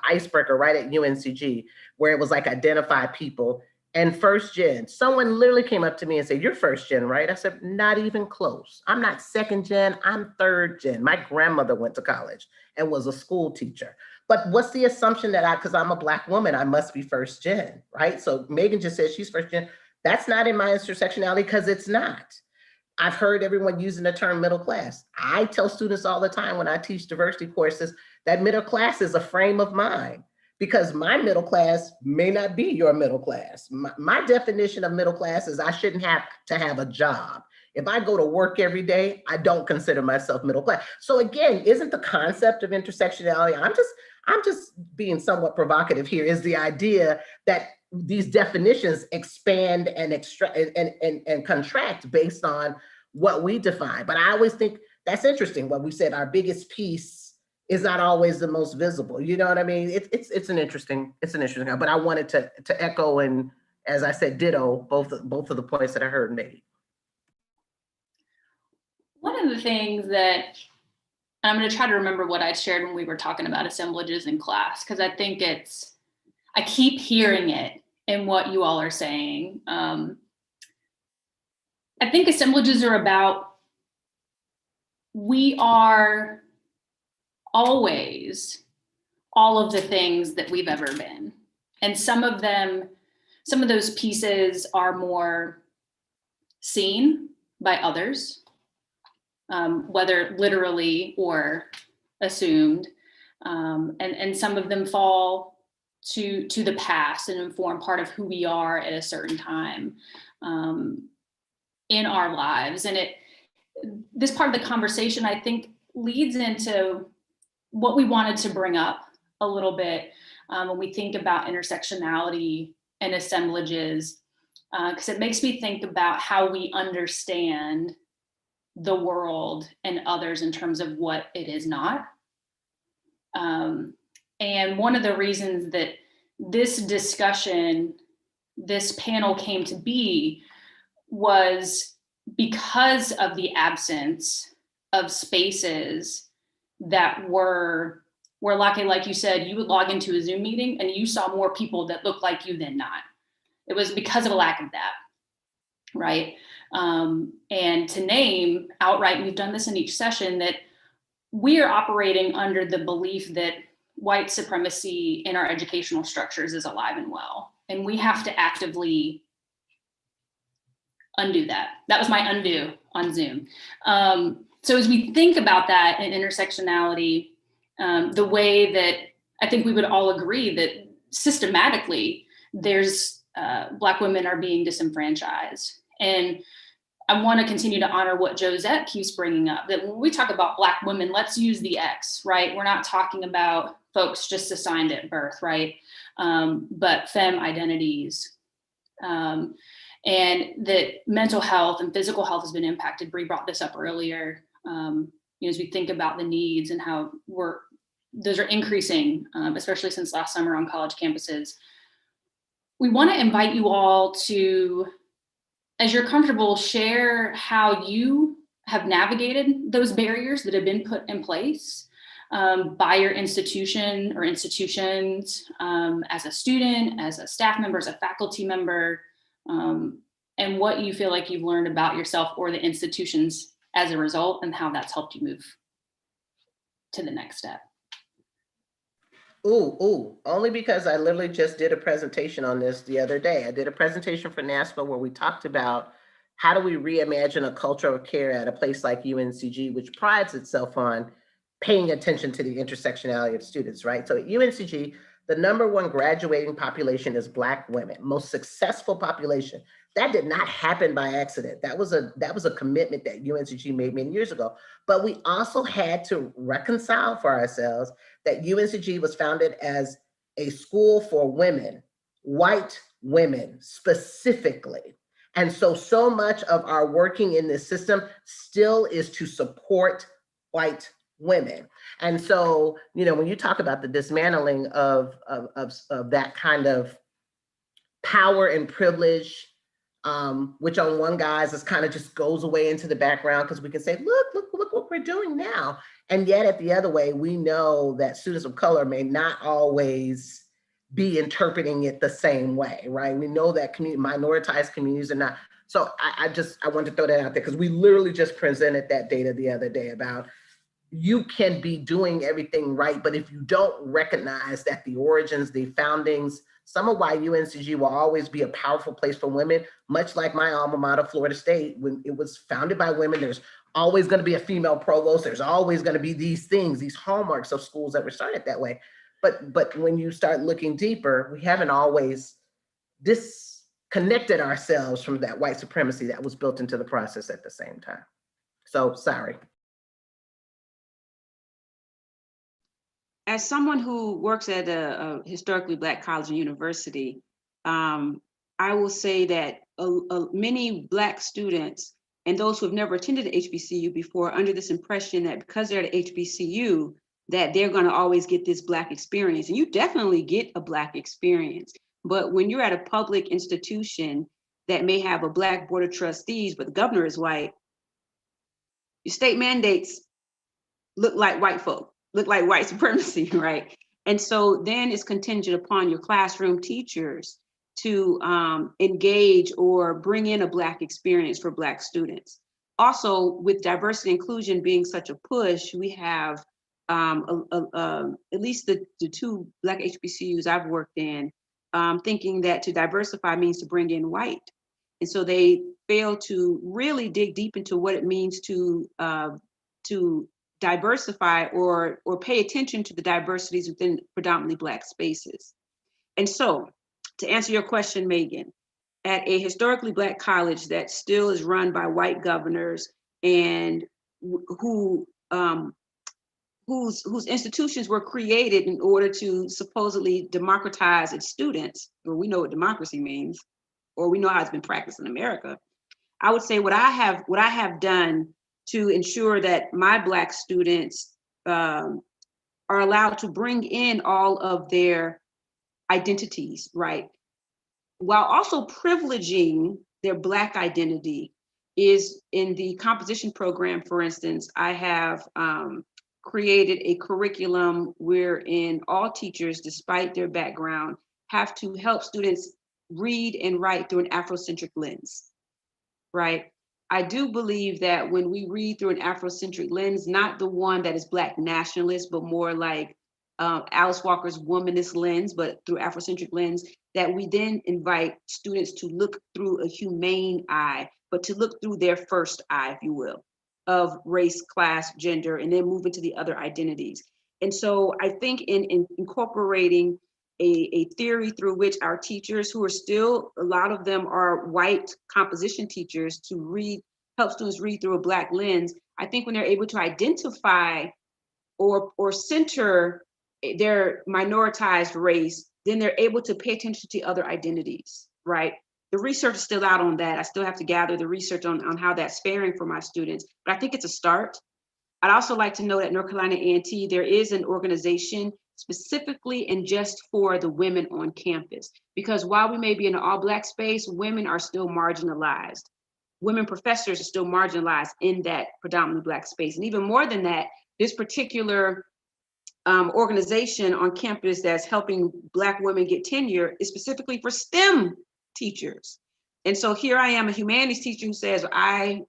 icebreaker right at UNCG where it was like identify people. And first gen, someone literally came up to me and said, you're first gen, right? I said, not even close. I'm not second gen, I'm third gen. My grandmother went to college and was a school teacher. But what's the assumption that because I'm a Black woman, I must be first gen, right? So Megan just said she's first gen. That's not in my intersectionality because it's not. I've heard everyone using the term middle class. I tell students all the time when I teach diversity courses that middle class is a frame of mind because my middle class may not be your middle class. My definition of middle class is I shouldn't have to have a job. If I go to work every day, I don't consider myself middle class. So again, isn't the concept of intersectionality, I'm just being somewhat provocative here, is the idea that these definitions expand and extract and contract based on what we define. But I always think that's interesting. What we said, our biggest piece is not always the most visible. You know what I mean? It's an interesting, but I wanted to echo and, as I said, ditto both of the points that I heard made. One of the things that I'm going to try to remember what I shared when we were talking about assemblages in class, because I think I keep hearing it in what you all are saying. I think assemblages are about, we are always all of the things that we've ever been. And some of those pieces are more seen by others, whether literally or assumed. And some of them fall to the past and inform part of who we are at a certain time in our lives. And this part of the conversation, I think, leads into what we wanted to bring up a little bit when we think about intersectionality and assemblages, because it makes me think about how we understand the world and others in terms of what it is not. And one of the reasons that this discussion, this panel came to be was because of the absence of spaces that were like you said, you would log into a Zoom meeting and you saw more people that looked like you than not. It was because of a lack of that, right? And to name outright, and we've done this in each session, that we are operating under the belief that white supremacy in our educational structures is alive and well. And we have to actively undo that. That was my undo on Zoom. So as we think about that in intersectionality, the way that I think we would all agree that systematically there's Black women are being disenfranchised. And I want to continue to honor what Josette keeps bringing up, that when we talk about Black women, let's use the X, right? We're not talking about folks just assigned at birth, right? But femme identities. And that mental health and physical health has been impacted. Bree brought this up earlier. As we think about the needs and how those are increasing, especially since last summer on college campuses. We want to invite you all to, as you're comfortable, share how you have navigated those barriers that have been put in place by your institution or institutions, as a student, as a staff member, as a faculty member, and what you feel like you've learned about yourself or the institutions as a result, and how that's helped you move to the next step. Only because I literally just did a presentation on this the other day. I did a presentation for NASPA where we talked about how do we reimagine a culture of care at a place like UNCG, which prides itself on paying attention to the intersectionality of students, right? So at UNCG, the #1 graduating population is Black women, most successful population. That did not happen by accident. That was a commitment that UNCG made many years ago. But we also had to reconcile for ourselves that UNCG was founded as a school for women, white women specifically. And so much of our working in this system still is to support white women. And so, when you talk about the dismantling of that kind of power and privilege, which on one guise is kind of just goes away into the background because we can say, look what we're doing now. And yet at the other way, we know that students of color may not always be interpreting it the same way, right? We know that minoritized communities are not. So I wanted to throw that out there because we literally just presented that data the other day about you can be doing everything right, but if you don't recognize that the origins, the foundings, some of why UNCG will always be a powerful place for women, much like my alma mater, Florida State, when it was founded by women, there's always going to be a female provost. There's always going to be these things, these hallmarks of schools that were started that way. But when you start looking deeper, we haven't always disconnected ourselves from that white supremacy that was built into the process at the same time. So sorry. As someone who works at a historically Black college and university, I will say that many Black students and those who have never attended an HBCU before are under this impression that because they're at HBCU, that they're going to always get this Black experience. And you definitely get a Black experience. But when you're at a public institution that may have a Black board of trustees, but the governor is white, your state mandates look like white folk. Look like white supremacy, right? And so then it's contingent upon your classroom teachers to engage or bring in a Black experience for Black students. Also, with diversity and inclusion being such a push, we have at least the 2 Black HBCUs I've worked in thinking that to diversify means to bring in white. And so they fail to really dig deep into what it means to diversify or pay attention to the diversities within predominantly Black spaces. And so to answer your question, Megan, at a historically Black college that still is run by white governors and whose institutions were created in order to supposedly democratize its students, or we know what democracy means, or we know how it's been practiced in America, I would say what I have done to ensure that my Black students are allowed to bring in all of their identities, right? While also privileging their Black identity is in the composition program, for instance, I have created a curriculum wherein all teachers, despite their background, have to help students read and write through an Afrocentric lens, right? I do believe that when we read through an Afrocentric lens, not the one that is Black nationalist, but more like Alice Walker's womanist lens, but through Afrocentric lens, that we then invite students to look through a humane eye but to look through their first eye, if you will, of race, class, gender, and then move into the other identities. And so I think in incorporating a theory through which our teachers, who are still, a lot of them are white composition teachers, to help students read through a Black lens. I think when they're able to identify or center their minoritized race, then they're able to pay attention to other identities, right? The research is still out on that. I still have to gather the research on how that's faring for my students, but I think it's a start. I'd also like to know that North Carolina A&T, there is an organization specifically and just for the women on campus, because while we may be in an all Black space, women are still marginalized. Women professors are still marginalized in that predominantly Black space. And even more than that, this particular organization on campus that's helping Black women get tenure is specifically for STEM teachers. And so here I am, a humanities teacher who says, I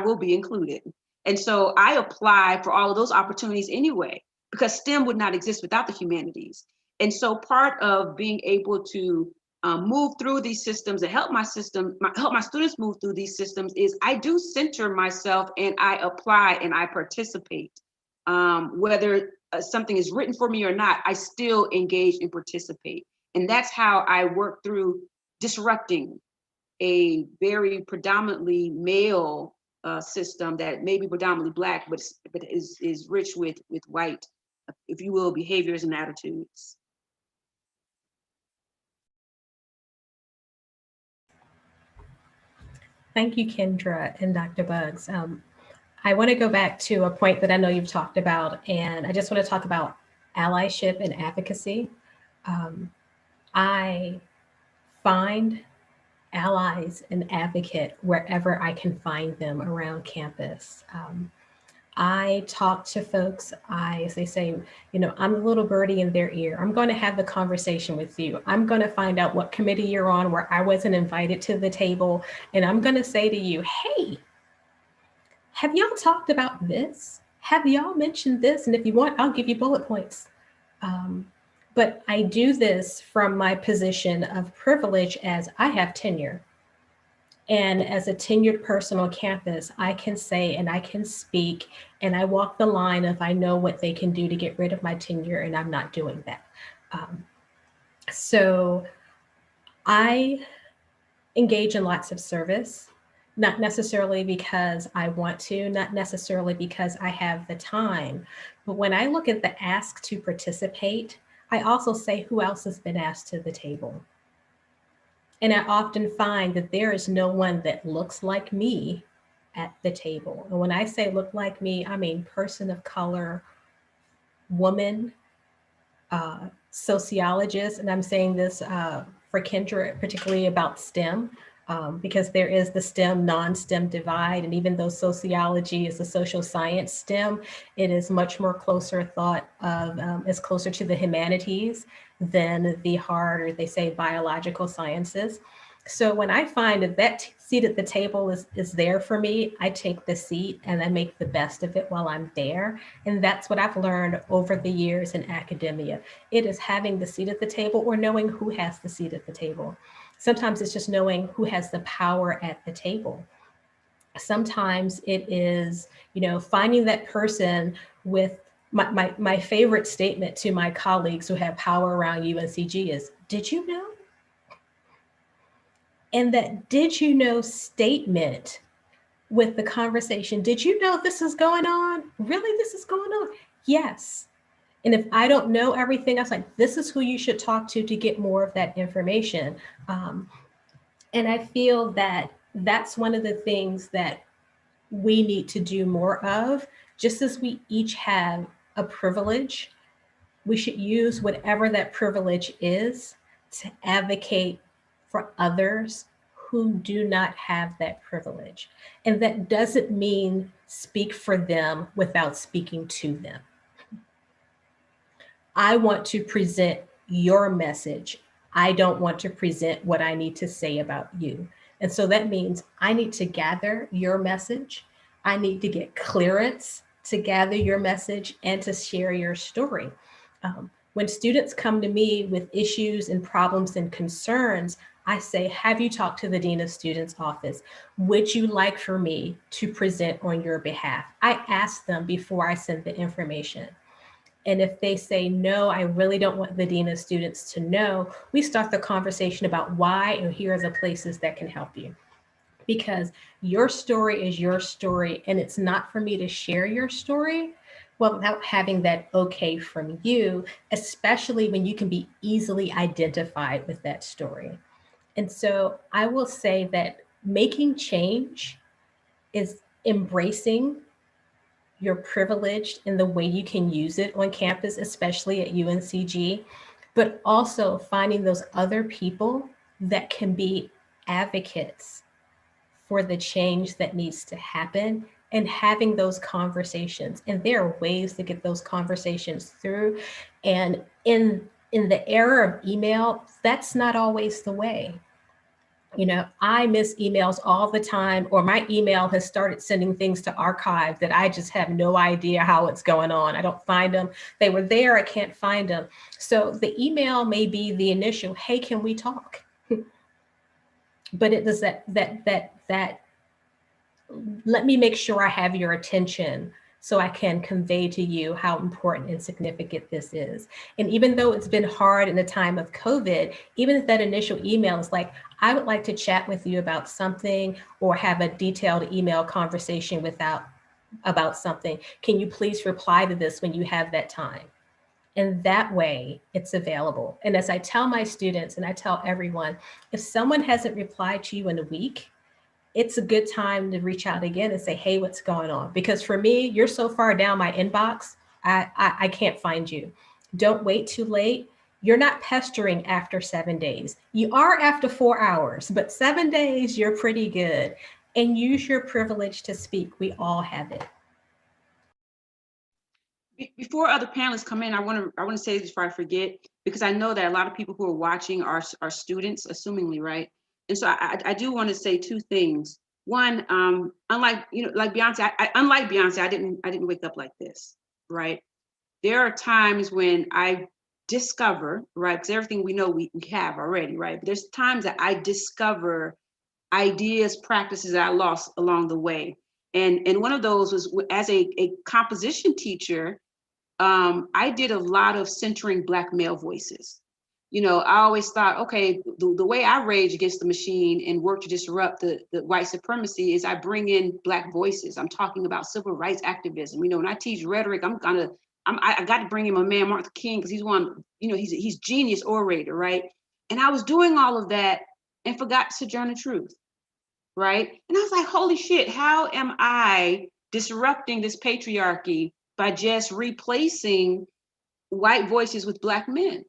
will be included. And so I apply for all of those opportunities anyway, because STEM would not exist without the humanities. And so part of being able to move through these systems and help my students move through these systems is I do center myself and I apply and I participate. Whether something is written for me or not, I still engage and participate. And that's how I work through disrupting a very predominantly male system that may be predominantly Black, but is rich with white, if you will, behaviors and attitudes. Thank you, Kendra and Dr. Buggs. I want to go back to a point that I know you've talked about, and I just want to talk about allyship and advocacy. I find allies and advocate wherever I can find them around campus. I talk to folks, as they say, you know, I'm the little birdie in their ear. I'm going to have the conversation with you. I'm going to find out what committee you're on where I wasn't invited to the table. And I'm going to say to you, hey, have y'all talked about this? Have y'all mentioned this? And if you want, I'll give you bullet points. But I do this from my position of privilege as I have tenure. And as a tenured person on campus, I can say and I can speak and I walk the line of I know what they can do to get rid of my tenure, and I'm not doing that. So I engage in lots of service, not necessarily because I want to, not necessarily because I have the time, but when I look at the ask to participate, I also say who else has been asked to the table. And I often find that there is no one that looks like me at the table. And when I say look like me, I mean person of color, woman, sociologist. And I'm saying this for Kendra, particularly about STEM, because there is the STEM, non-STEM divide. And even though sociology is a social science STEM, it is much more closer thought of, is closer to the humanities than the hard, or they say biological sciences. So when I find that that seat at the table is there for me, I take the seat and I make the best of it while I'm there. And that's what I've learned over the years in academia. It is having the seat at the table or knowing who has the seat at the table. Sometimes it's just knowing who has the power at the table. Sometimes it is, you know, finding that person with my favorite statement to my colleagues who have power around UNCG is, did you know? And that did you know statement with the conversation, did you know this is going on? Really, this is going on? Yes. And if I don't know everything, I was like, this is who you should talk to get more of that information. And I feel that that's one of the things that we need to do more of. Just as we each have a privilege, we should use whatever that privilege is to advocate for others who do not have that privilege. And that doesn't mean speak for them without speaking to them. I want to present your message. I don't want to present what I need to say about you. And so that means I need to gather your message. I need to get clearance to gather your message and to share your story. When students come to me with issues and problems and concerns, I say, have you talked to the Dean of Students office? Would you like for me to present on your behalf? I ask them before I send the information. And if they say, no, I really don't want the Dean of Students to know, we start the conversation about why, and here are the places that can help you. Because your story is your story, and it's not for me to share your story without having that okay from you, especially when you can be easily identified with that story. And so I will say that making change is embracing your privilege in the way you can use it on campus, especially at UNCG, but also finding those other people that can be advocates for the change that needs to happen and having those conversations. And there are ways to get those conversations through. And in the era of email, that's not always the way. You know, I miss emails all the time, or my email has started sending things to archive that I just have no idea how it's going on. I don't find them. They were there, I can't find them. So the email may be the initial, hey, can we talk? But it does that let me make sure I have your attention so I can convey to you how important and significant this is. And even though it's been hard in the time of COVID, even if that initial email is like, I would like to chat with you about something or have a detailed email conversation about something, can you please reply to this when you have that time? And that way it's available. And as I tell my students and I tell everyone, if someone hasn't replied to you in a week, it's a good time to reach out again and say, hey, what's going on? Because for me, you're so far down my inbox, I can't find you. Don't wait too late. You're not pestering after 7 days. You are after 4 hours, but 7 days, you're pretty good. And use your privilege to speak. We all have it. Before other panelists come in, I want to say this before I forget, because I know that a lot of people who are watching are students, assumingly, right? And so I do want to say two things. One, unlike like Beyonce, unlike Beyonce, I didn't wake up like this, right? There are times when I discover, right? Because everything we know we have already, right? But there's times that I discover ideas, practices that I lost along the way. And one of those was as a composition teacher. I did a lot of centering Black male voices. I always thought, okay, the way I rage against the machine and work to disrupt the white supremacy is I bring in Black voices. I'm talking about civil rights activism. When I teach rhetoric, I got to bring in my man, Martin Luther King, because he's one, he's genius orator, right? And I was doing all of that and forgot Sojourner Truth, right? And I was like, holy shit, how am I disrupting this patriarchy by just replacing white voices with Black men,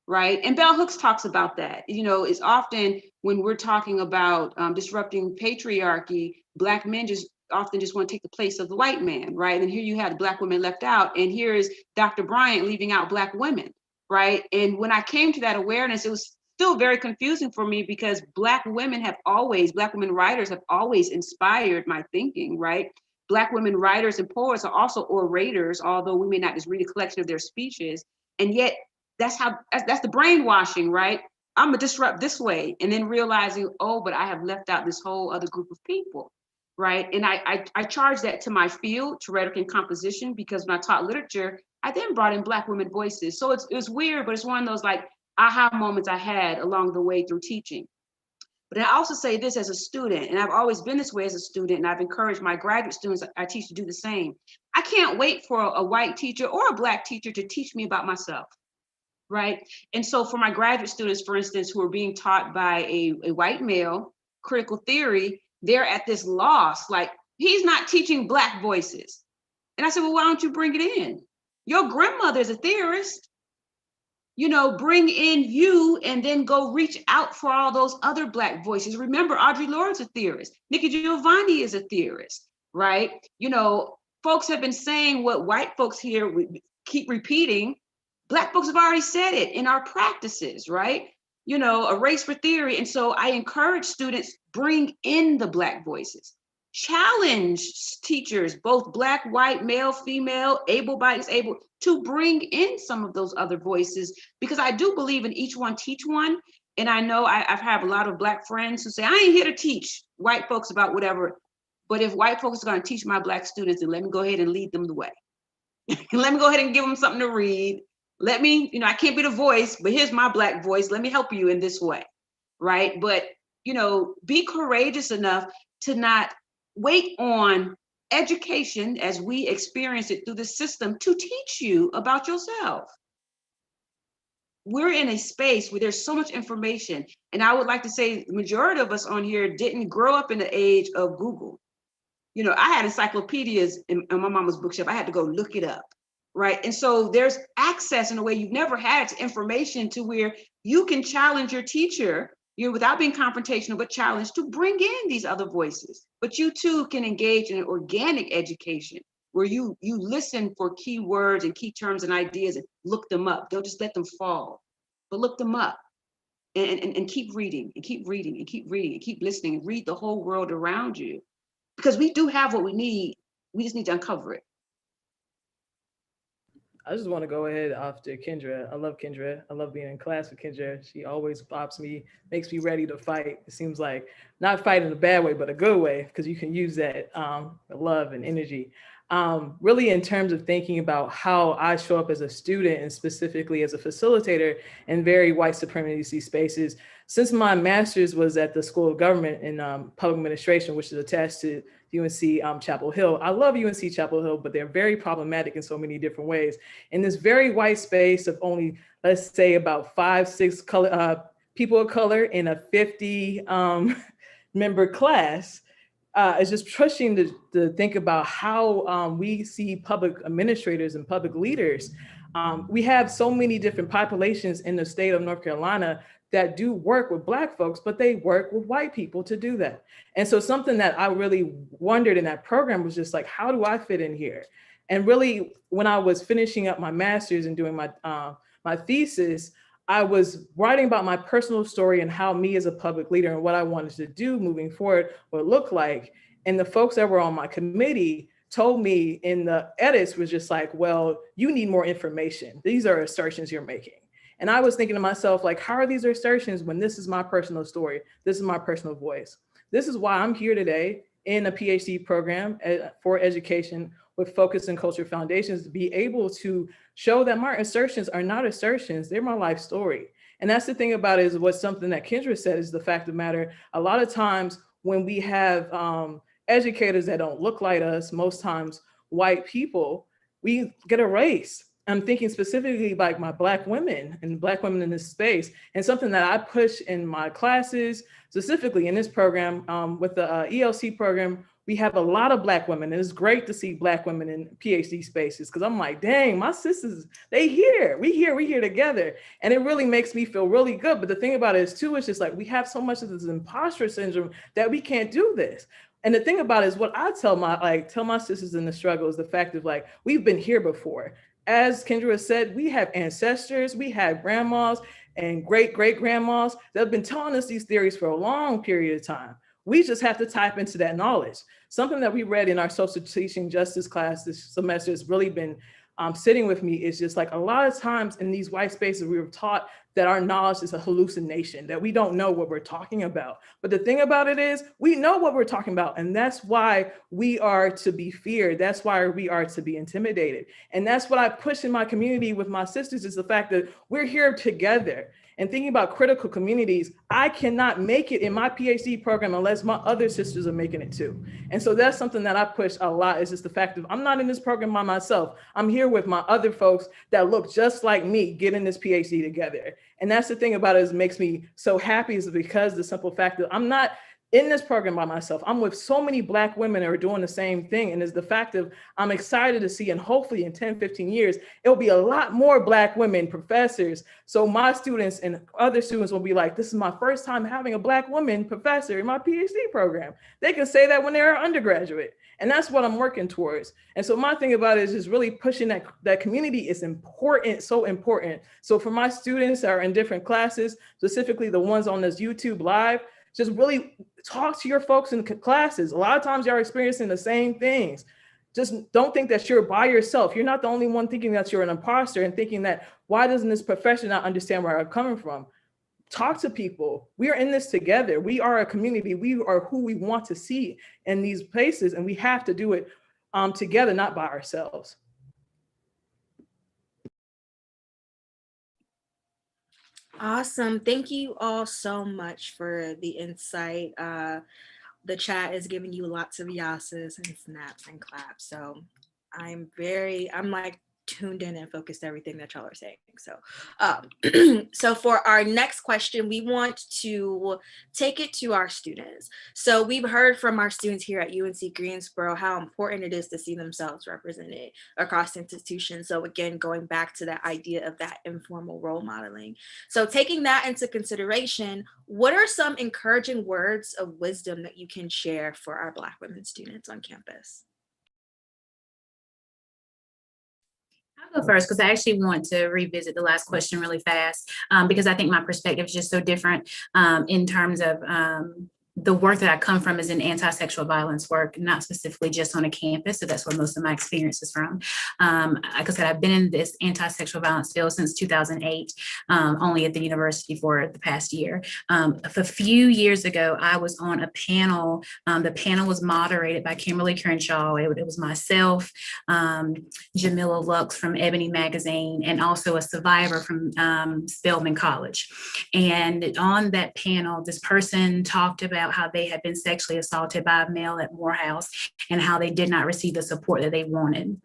right? And Bell Hooks talks about that. It's often when we're talking about disrupting patriarchy, Black men often just want to take the place of the white man, right? And here you have Black women left out, and here is Dr. Bryant leaving out Black women, right? And when I came to that awareness, it was still very confusing for me because Black women writers have always inspired my thinking, right? Black women writers and poets are also orators, although we may not just read a collection of their speeches. And yet that's the brainwashing, right? I'm gonna disrupt this way. And then realizing, oh, but I have left out this whole other group of people, right? And I charge that to my field, to rhetoric and composition, because when I taught literature, I then brought in Black women voices. So it's weird, but it's one of those like aha moments I had along the way through teaching. But I also say this as a student, and I've always been this way as a student, and I've encouraged my graduate students I teach to do the same. I can't wait for a white teacher or a Black teacher to teach me about myself, right? And so for my graduate students, for instance, who are being taught by a white male critical theory, they're at this loss, like, he's not teaching Black voices. And I said, well, why don't you bring it in? Your grandmother is a theorist. Bring in you and then go reach out for all those other Black voices. Remember, Audre Lorde's a theorist. Nikki Giovanni is a theorist, right? Folks have been saying what white folks here keep repeating. Black folks have already said it in our practices, right? A race for theory. And so I encourage students, bring in the Black voices. Challenge teachers, both Black, white, male, female, able-bodied, disabled, to bring in some of those other voices, because I do believe in each one teach one. And I know I've had a lot of Black friends who say, I ain't here to teach white folks about whatever, but if white folks are gonna teach my Black students, then let me go ahead and lead them the way. Let me go ahead and give them something to read. Let me, I can't be the voice, but here's my Black voice. Let me help you in this way, right? But, be courageous enough to not wait on education as we experience it through the system to teach you about yourself. We're in a space where there's so much information. And I would like to say the majority of us on here didn't grow up in the age of Google. I had encyclopedias in my mama's bookshelf. I had to go look it up, right? And so there's access in a way you've never had to information to where you can challenge your teacher, without being confrontational, but challenge to bring in these other voices. But you too can engage in an organic education where you listen for key words and key terms and ideas and look them up. Don't just let them fall, but look them up and keep reading and keep reading and keep reading and keep listening and read the whole world around you. Because we do have what we need. We just need to uncover it. I just want to go ahead after Kendra. I love Kendra. I love being in class with Kendra. She always pops me, makes me ready to fight. It seems like not fight in a bad way, but a good way, because you can use that love and energy. Really in terms of thinking about how I show up as a student and specifically as a facilitator in very white supremacy spaces. Since my master's was at the School of Government in Public Administration, which is attached to UNC Chapel Hill. I love UNC Chapel Hill, but they're very problematic in so many different ways. In this very white space of only, let's say about 5-6 people of color in a 50 member class, is just pushing to think about how we see public administrators and public leaders. We have so many different populations in the state of North Carolina that do work with Black folks, but they work with white people to do that. And so something that I really wondered in that program was just like, how do I fit in here? And really, when I was finishing up my master's and doing my thesis, I was writing about my personal story and how me as a public leader and what I wanted to do moving forward would look like. And the folks that were on my committee told me in the edits was just like, well, you need more information. These are assertions you're making. And I was thinking to myself, like, how are these assertions when this is my personal story? This is my personal voice. This is why I'm here today in a PhD program for education with focus in culture foundations, to be able to show that my assertions are not assertions, they're my life story. And that's the thing about it, is what's something that Kendra said is the fact of the matter. A lot of times when we have educators that don't look like us, most times white people, we get erased. I'm thinking specifically like my Black women and Black women in this space, and something that I push in my classes, specifically in this program with the ELC program. We have a lot of Black women, and it's great to see Black women in PhD spaces, because I'm like, dang, my sisters, we here together. And it really makes me feel really good. But the thing about it is too, it's just like, we have so much of this imposter syndrome that we can't do this. And the thing about it is what I tell my sisters in the struggle is the fact of like, we've been here before. As Kendra said, we have ancestors, we have grandmas and great-great-grandmas that have been telling us these theories for a long period of time. We just have to tap into that knowledge. Something that we read in our social teaching justice class this semester has really been sitting with me, is just like, a lot of times in these white spaces, we were taught that our knowledge is a hallucination, that we don't know what we're talking about. But the thing about it is, we know what we're talking about. And that's why we are to be feared. That's why we are to be intimidated. And that's what I push in my community with my sisters, is the fact that we're here together. And thinking about critical communities, I cannot make it in my PhD program unless my other sisters are making it too. And so that's something that I push a lot, is just the fact that I'm not in this program by myself. I'm here with my other folks that look just like me getting this PhD together. And that's the thing about it, is it makes me so happy, is because the simple fact that I'm not in this program by myself. I'm with so many Black women that are doing the same thing. And it's the fact of, I'm excited to see, and hopefully in 10, 15 years, it'll be a lot more Black women professors. So my students and other students will be like, this is my first time having a Black woman professor in my PhD program. They can say that when they're an undergraduate. And that's what I'm working towards. And so my thing about it is just really pushing that community is important, so important. So for my students that are in different classes, specifically the ones on this YouTube Live, just really talk to your folks in classes. A lot of times you're experiencing the same things. Just don't think that you're by yourself. You're not the only one thinking that you're an imposter and thinking that, why doesn't this professor not understand where I'm coming from? talk to people. We are in this together. We are a community. We are who we want to see in these places, and we have to do it together, not by ourselves. Awesome. Thank you all so much for the insight. The chat is giving you lots of yeses and snaps and claps. So I'm like tuned in and focused everything that y'all are saying. So, so for our next question, we want to take it to our students. So we've heard from our students here at UNC Greensboro how important it is to see themselves represented across institutions. So again, going back to that idea of that informal role modeling. So taking that into consideration, what are some encouraging words of wisdom that you can share for our Black women students on campus? I'll go first because I actually want to revisit the last question really fast because I think my perspective is just so different in terms of the work that I come from is in anti-sexual violence work, not specifically just on a campus. So that's where most of my experience is from. Like I said, I've been in this anti-sexual violence field since 2008, only at the university for the past year. A few years ago, I was on a panel. The panel was moderated by Kimberly Crenshaw. It was myself, Jamila Lux from Ebony Magazine, and also a survivor from Spelman College. And on that panel, this person talked about how they had been sexually assaulted by a male at Morehouse and how they did not receive the support that they wanted.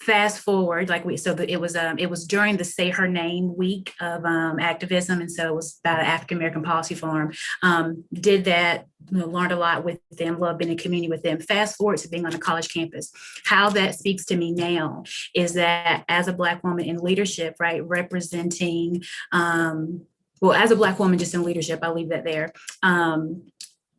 Fast forward, it was during the Say Her Name week of activism, and so it was about an African American Policy Forum. Did that, learned a lot with them, loved being in community with them. Fast forward to being on a college campus. How that speaks to me now is that as a Black woman in leadership, right, representing, as a Black woman just in leadership, I'll leave that there.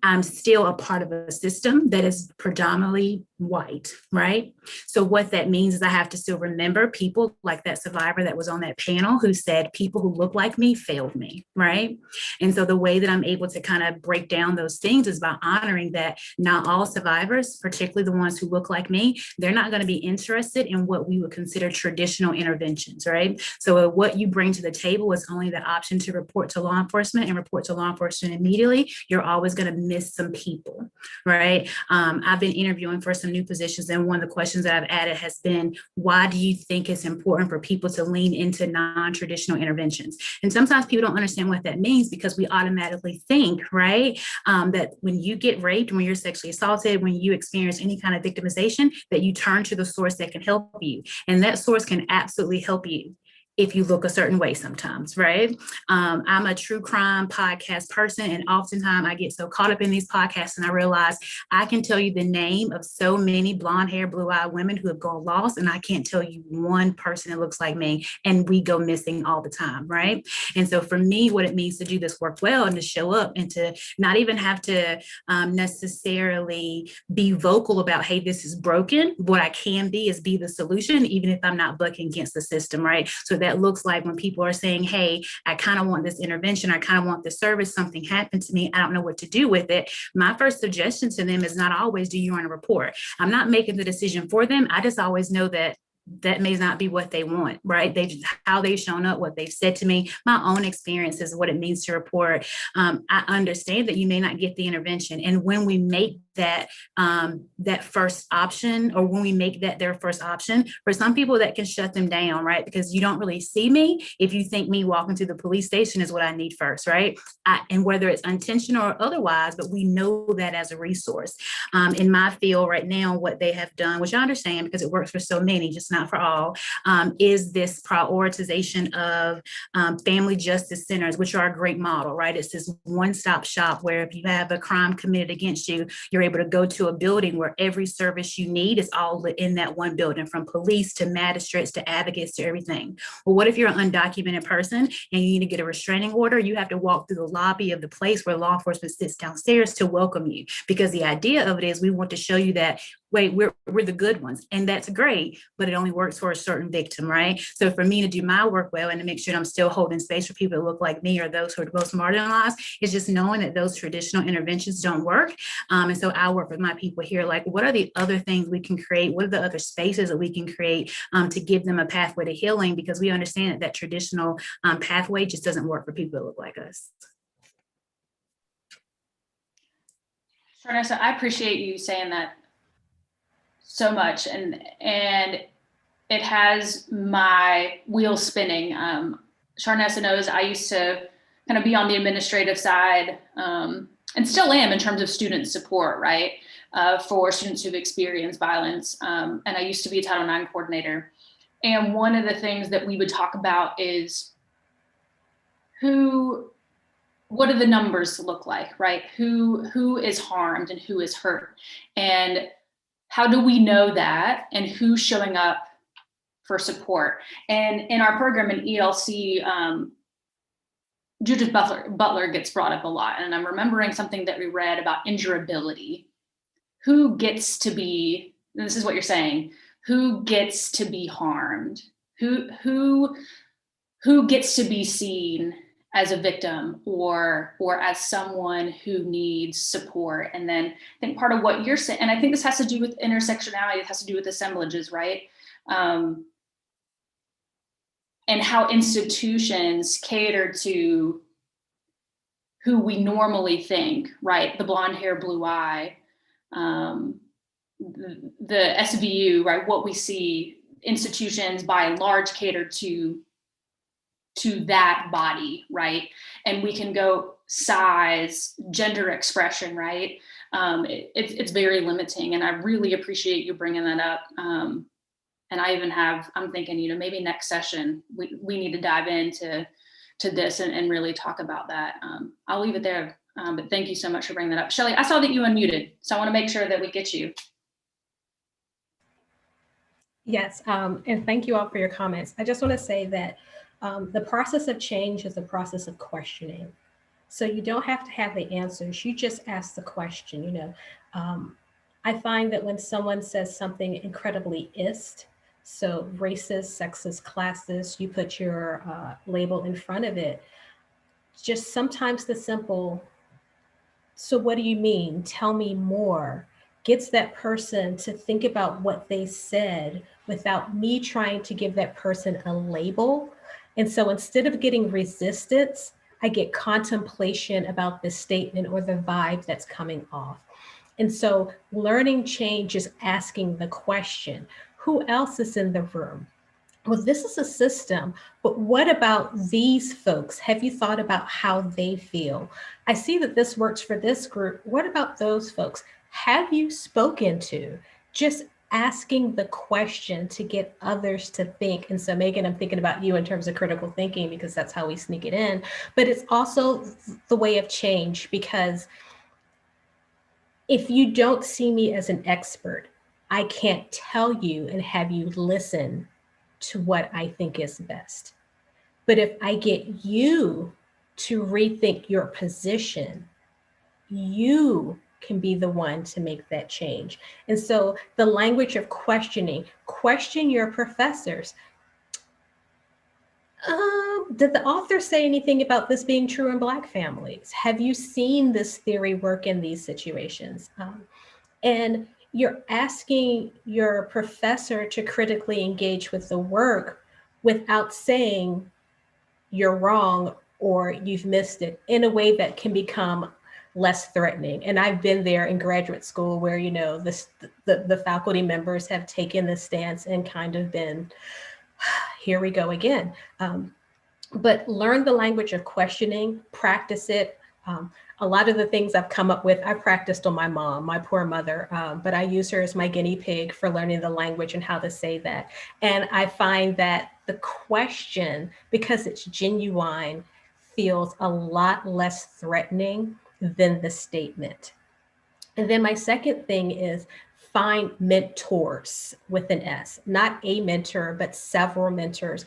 I'm still a part of a system that is predominantly white, right? So what that means is I have to still remember people like that survivor that was on that panel who said people who look like me failed me, right? And so the way that I'm able to kind of break down those things is by honoring that not all survivors, particularly the ones who look like me, they're not going to be interested in what we would consider traditional interventions, right? So what you bring to the table is only the option to report to law enforcement and report to law enforcement immediately. You're always going to miss some people, right? I've been interviewing for some new positions, and one of the questions that I've added has been, why do you think it's important for people to lean into non-traditional interventions? And sometimes people don't understand what that means because we automatically think, right, that when you get raped, when you're sexually assaulted, when you experience any kind of victimization, that you turn to the source that can help you. And that source can absolutely help you if you look a certain way sometimes, right? I'm a true crime podcast person, and oftentimes I get so caught up in these podcasts and I realize I can tell you the name of so many blonde hair, blue-eyed women who have gone lost, and I can't tell you one person that looks like me, and we go missing all the time, right? And so for me, what it means to do this work well and to show up and to not even have to necessarily be vocal about, hey, this is broken. What I can be is be the solution, even if I'm not bucking against the system, right? So that looks like when people are saying, hey, I kind of want this intervention, I kind of want this service, something happened to me, I don't know what to do with it. My first suggestion to them is not always, do you want a report? I'm not making the decision for them. I just always know that that may not be what they want, right? How they've shown up, what they've said to me, my own experience is what it means to report. I understand that you may not get the intervention. And when we make that first option, or when we make that their first option, for some people that can shut them down, right? Because you don't really see me if you think me walking to the police station is what I need first, right? And whether it's intentional or otherwise, but we know that as a resource. In my field right now, what they have done, which I understand because it works for so many, just not for all, is this prioritization of family justice centers, which are a great model, right? It's this one-stop shop where if you have a crime committed against you, you're able to go to a building where every service you need is all in that one building, from police to magistrates to advocates to everything. Well, what if you're an undocumented person and you need to get a restraining order? You have to walk through the lobby of the place where law enforcement sits downstairs to welcome you, because the idea of it is we want to show you that wait, we're the good ones. And that's great, but it only works for a certain victim, right? So for me to do my work well and to make sure that I'm still holding space for people that look like me or those who are most marginalized, is just knowing that those traditional interventions don't work. And so I work with my people here, like, what are the other things we can create? What are the other spaces that we can create to give them a pathway to healing? Because we understand that that traditional pathway just doesn't work for people that look like us. Sharnessa, I appreciate you saying that so much, and it has my wheels spinning. Sharnessa knows I used to kind of be on the administrative side, and still am in terms of student support, right, for students who've experienced violence. And I used to be a Title IX coordinator. And one of the things that we would talk about is what do the numbers look like, right? Who is harmed and who is hurt? And how do we know that, and who's showing up for support? And in our program in ELC, Judith Butler gets brought up a lot. And I'm remembering something that we read about injurability. Who gets to be, and this is what you're saying, who gets to be harmed? Who gets to be seen as a victim or as someone who needs support? And then I think part of what you're saying, and I think this has to do with intersectionality, it has to do with assemblages, right? And how institutions cater to who we normally think, right? The blonde hair, blue eye, the SVU, right? What we see, institutions by and large cater to that body, right? And we can go size, gender expression, right? It's very limiting, and I really appreciate you bringing that up. And I even I'm thinking, maybe next session we need to dive into this and really talk about that. I'll leave it there, but thank you so much for bringing that up. Shelly, I saw that you unmuted, so I want to make sure that we get you. Yes, and thank you all for your comments. I just want to say that the process of change is a process of questioning. So you don't have to have the answers, you just ask the question. I find that when someone says something incredibly ist, so racist, sexist, classist, you put your label in front of it, just sometimes the simple, so what do you mean? Tell me more, gets that person to think about what they said without me trying to give that person a label. And so instead of getting resistance, I get contemplation about the statement or the vibe that's coming off. And so learning change is asking the question, who else is in the room? Well, this is a system, but what about these folks? Have you thought about how they feel? I see that this works for this group. What about those folks? Have you spoken to? Just asking the question to get others to think. And so Megan, I'm thinking about you in terms of critical thinking, because that's how we sneak it in, but it's also the way of change, because if you don't see me as an expert, I can't tell you and have you listen to what I think is best. But if I get you to rethink your position, you can be the one to make that change. And so the language of questioning, question your professors. Did the author say anything about this being true in Black families? Have you seen this theory work in these situations? And you're asking your professor to critically engage with the work without saying you're wrong or you've missed it, in a way that can become less threatening. And I've been there in graduate school where, the faculty members have taken this stance and kind of been, here we go again. But learn the language of questioning, practice it. A lot of the things I've come up with, I practiced on my mom, my poor mother, but I use her as my guinea pig for learning the language and how to say that. And I find that the question, because it's genuine, feels a lot less threatening than the statement. And then my second thing is find mentors with an S, not a mentor, but several mentors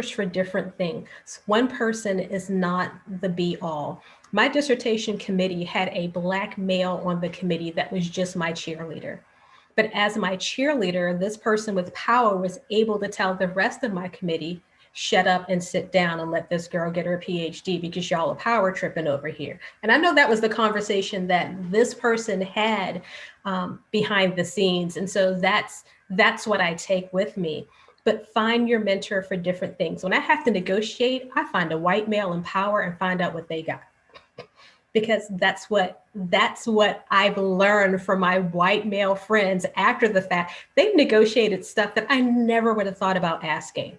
for different things. One person is not the be all. My dissertation committee had a Black male on the committee that was just my cheerleader. But as my cheerleader, this person with power was able to tell the rest of my committee, shut up and sit down and let this girl get her PhD because y'all are power tripping over here. And I know that was the conversation that this person had behind the scenes. And so that's what I take with me. But find your mentor for different things. When I have to negotiate, I find a white male in power and find out what they got. Because that's what I've learned from my white male friends after the fact. They've negotiated stuff that I never would have thought about asking.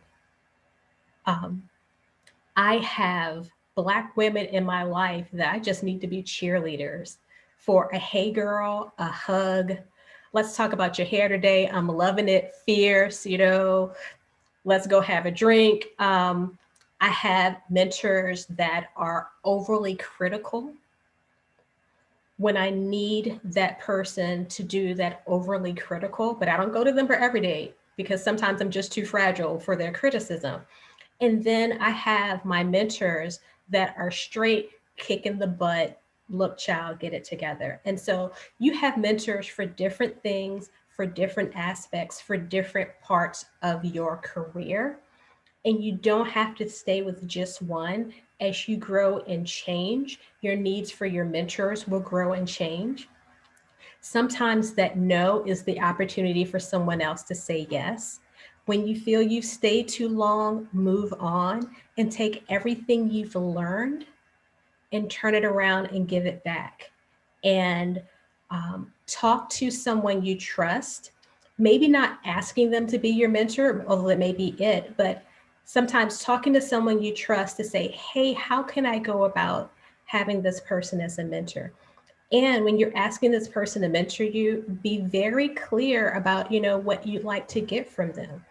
I have Black women in my life that I just need to be cheerleaders for. A hey girl, a hug. Let's talk about your hair today. I'm loving it, fierce, let's go have a drink. I have mentors that are overly critical when I need that person to do that overly critical, but I don't go to them for every day because sometimes I'm just too fragile for their criticism. And then I have my mentors that are straight kicking the butt, look, child, get it together. And so you have mentors for different things, for different aspects, for different parts of your career. And you don't have to stay with just one. As you grow and change, your needs for your mentors will grow and change. Sometimes that no is the opportunity for someone else to say yes. When you feel you've stayed too long, move on and take everything you've learned and turn it around and give it back. And talk to someone you trust, maybe not asking them to be your mentor, although that may be it, but sometimes talking to someone you trust to say, hey, how can I go about having this person as a mentor? And when you're asking this person to mentor you, be very clear about, what you'd like to get from them.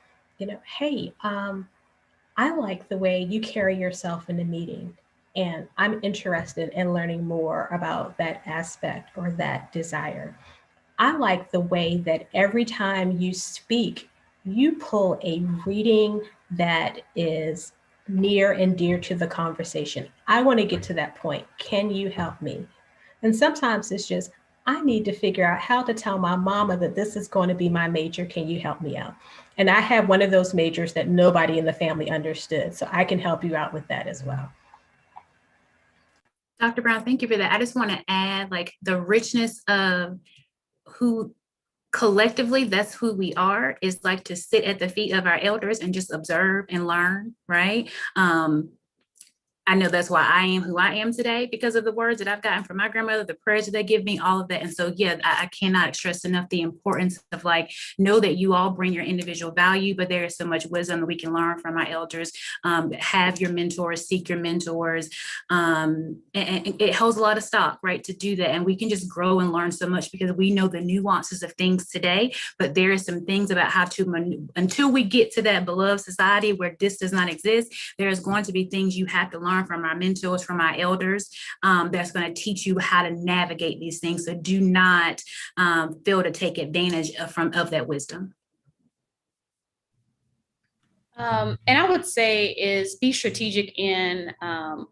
Hey, I like the way you carry yourself in a meeting, and I'm interested in learning more about that aspect or that desire. I like the way that every time you speak, you pull a reading that is near and dear to the conversation. I want to get to that point. Can you help me? And sometimes it's just, I need to figure out how to tell my mama that this is going to be my major. Can you help me out? And I have one of those majors that nobody in the family understood. So I can help you out with that as well. Dr. Brown, thank you for that. I just want to add the richness of who collectively, that's who we are, is to sit at the feet of our elders and just observe and learn, right? I know that's why I am who I am today, because of the words that I've gotten from my grandmother, the prayers that they give me, all of that. And so, yeah, I cannot stress enough the importance of know that you all bring your individual value, but there is so much wisdom that we can learn from our elders. Have your mentors, seek your mentors. And it holds a lot of stock, right, to do that. And we can just grow and learn so much because we know the nuances of things today, but there are some things about how to, until we get to that beloved society where this does not exist, there's going to be things you have to learn from our mentors, from our elders, that's going to teach you how to navigate these things. So do not fail to take advantage of that wisdom. And I would say is be strategic in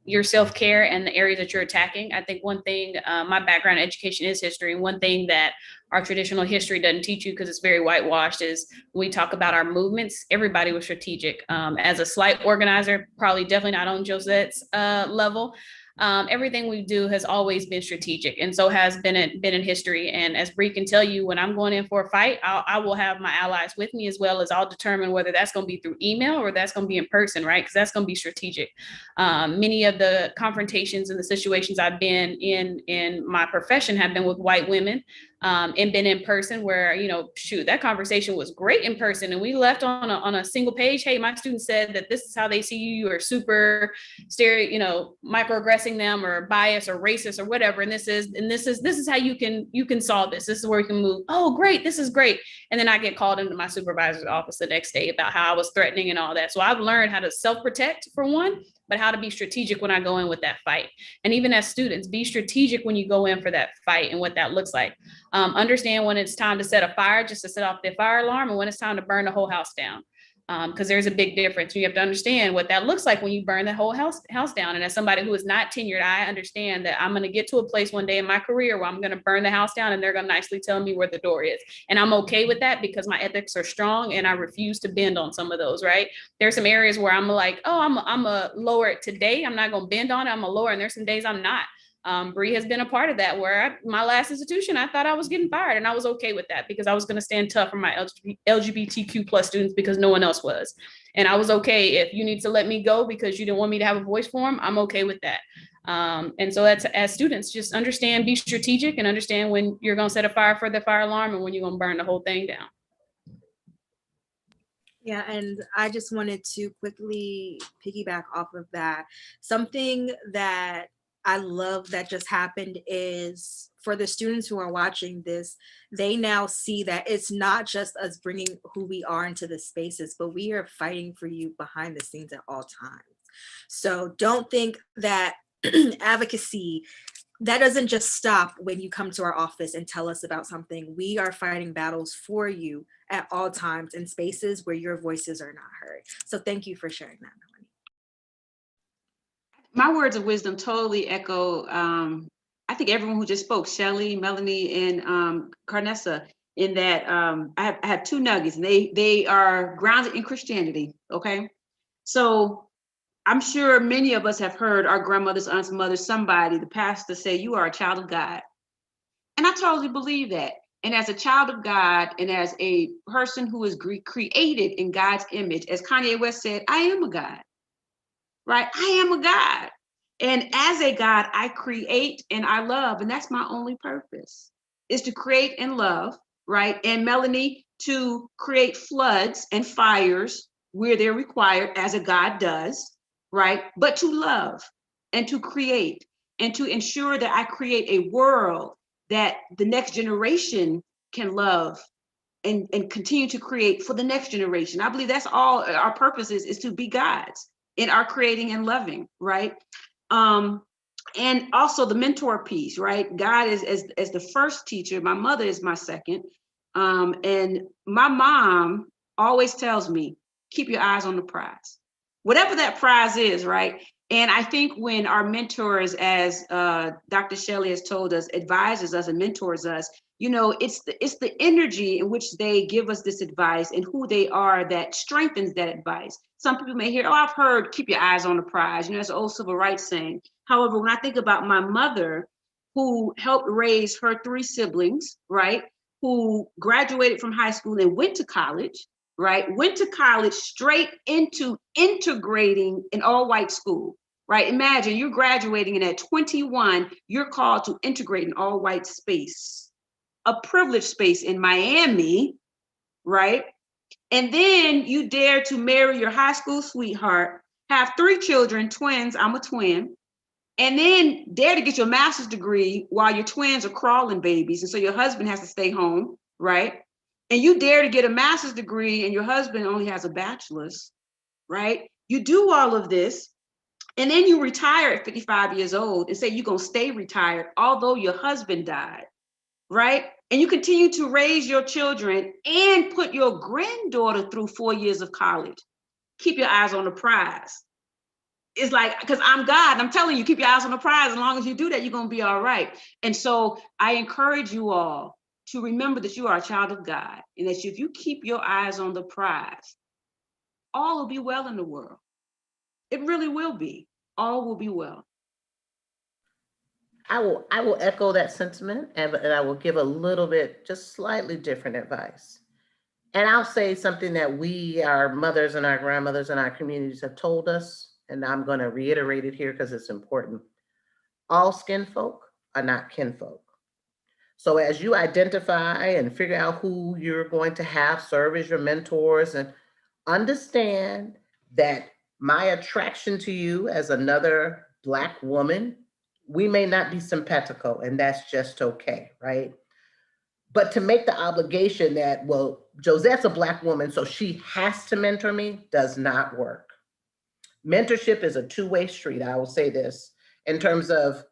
your self-care and the areas that you're attacking. I think one thing, my background in education is history. And one thing that our traditional history doesn't teach you because it's very whitewashed is when we talk about our movements, everybody was strategic. As a slight organizer, probably definitely not on Josette's level. Everything we do has always been strategic, and so has been in history. And as Bree can tell you, when I'm going in for a fight, I will have my allies with me, as well as I'll determine whether that's going to be through email or that's going to be in person, right? Because that's going to be strategic. Many of the confrontations and the situations I've been in my profession have been with white women. And been in person where, shoot, that conversation was great in person. And we left on a single page. Hey, my student said that this is how they see you. You are super microaggressing them or biased or racist or whatever. And this is how you can solve this. This is where you can move. Oh, great. This is great. And then I get called into my supervisor's office the next day about how I was threatening and all that. So I've learned how to self-protect for one, but how to be strategic when I go in with that fight. And even as students, be strategic when you go in for that fight and what that looks like. Understand when it's time to set a fire, just to set off the fire alarm, and when it's time to burn the whole house down. Because there's a big difference. You have to understand what that looks like when you burn the whole house down. And as somebody who is not tenured, I understand that I'm going to get to a place one day in my career where I'm going to burn the house down and they're going to nicely tell me where the door is. And I'm okay with that because my ethics are strong and I refuse to bend on some of those, right? There's some areas where I'm like, oh, I'm a lower it today. I'm not going to bend on it. I'm a lower. And there's some days I'm not. Bree has been a part of that where my last institution, I thought I was getting fired and I was okay with that because I was going to stand tough for my LGBTQ plus students because no one else was. And I was okay if you need to let me go because you didn't want me to have a voice for them, I'm okay with that. And so that's, as students, just understand, be strategic and understand when you're going to set a fire for the fire alarm and when you're going to burn the whole thing down. Yeah, and I just wanted to quickly piggyback off of that. Something that I love that just happened is for the students who are watching this, they now see that it's not just us bringing who we are into the spaces, but we are fighting for you behind the scenes at all times. So don't think that advocacy, that doesn't just stop when you come to our office and tell us about something. We are fighting battles for you at all times in spaces where your voices are not heard. So thank you for sharing that, Melanie. My words of wisdom totally echo, I think everyone who just spoke, Shelly, Melanie, and Carnessa, in that I have two nuggets, and they are grounded in Christianity, okay? So I'm sure many of us have heard our grandmothers, aunts, mothers, somebody, the pastor say, you are a child of God. And I totally believe that. And as a child of God, and as a person who is created in God's image, as Kanye West said, I am a God, right? I am a God. And as a God, I create and I love, and that's my only purpose, is to create and love, right? And Melanie, to create floods and fires where they're required, as a God does, right? But to love and to create and to ensure that I create a world that the next generation can love and continue to create for the next generation. I believe that's all our purpose is to be God's in our creating and loving, right? And also the mentor piece, right? God is as the first teacher, my mother is my second. And my mom always tells me, keep your eyes on the prize, whatever that prize is, right? And I think when our mentors, as Dr. Shelley has told us, advises us and mentors us, you know, it's the energy in which they give us this advice and who they are that strengthens that advice. Some people may hear, oh, I've heard, keep your eyes on the prize. You know, it's an old civil rights saying. However, when I think about my mother, who helped raise her three siblings, right, who graduated from high school and went to college, right, went to college straight into integrating an all-white school, right? Imagine you're graduating and at 21, you're called to integrate an all-white space, a privileged space in Miami, right? And then you dare to marry your high school sweetheart, have 3 children, twins, I'm a twin, and then dare to get your master's degree while your twins are crawling babies. And so your husband has to stay home, right? And you dare to get a master's degree and your husband only has a bachelor's, right? You do all of this, and then you retire at 55 years old and say you're gonna stay retired, although your husband died, right? And you continue to raise your children and put your granddaughter through 4 years of college. Keep your eyes on the prize. It's like, because I'm God, I'm telling you, keep your eyes on the prize. As long as you do that, you're going to be all right. And so I encourage you all to remember that you are a child of God, and that if you keep your eyes on the prize, all will be well in the world. It really will be. All will be well. I will echo that sentiment, and I will give a little bit, just slightly different advice. And I'll say something that our mothers and our grandmothers and our communities have told us, and I'm going to reiterate it here because it's important. All skin folk are not kinfolk. So as you identify and figure out who you're going to have serve as your mentors, and understand that my attraction to you as another Black woman, we may not be simpatico, and that's just okay, right? But to make the obligation that, well, Josette's a Black woman, so she has to mentor me, does not work. Mentorship is a two-way street, I will say this, in terms of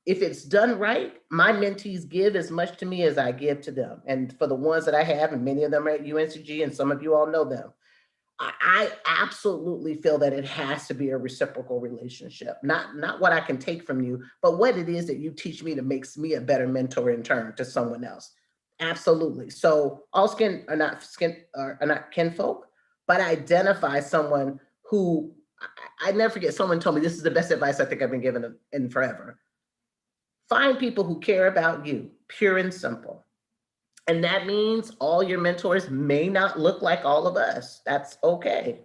if it's done right, my mentees give as much to me as I give to them. And for the ones that I have, and many of them are at UNCG, and some of you all know them, I absolutely feel that it has to be a reciprocal relationship, not what I can take from you, but what it is that you teach me that makes me a better mentor in turn to someone else. Absolutely. So all skin are not kinfolk, but identify someone who I never forget. Someone told me this is the best advice I think I've been given in forever. Find people who care about you, pure and simple. And that means all your mentors may not look like all of us. That's okay.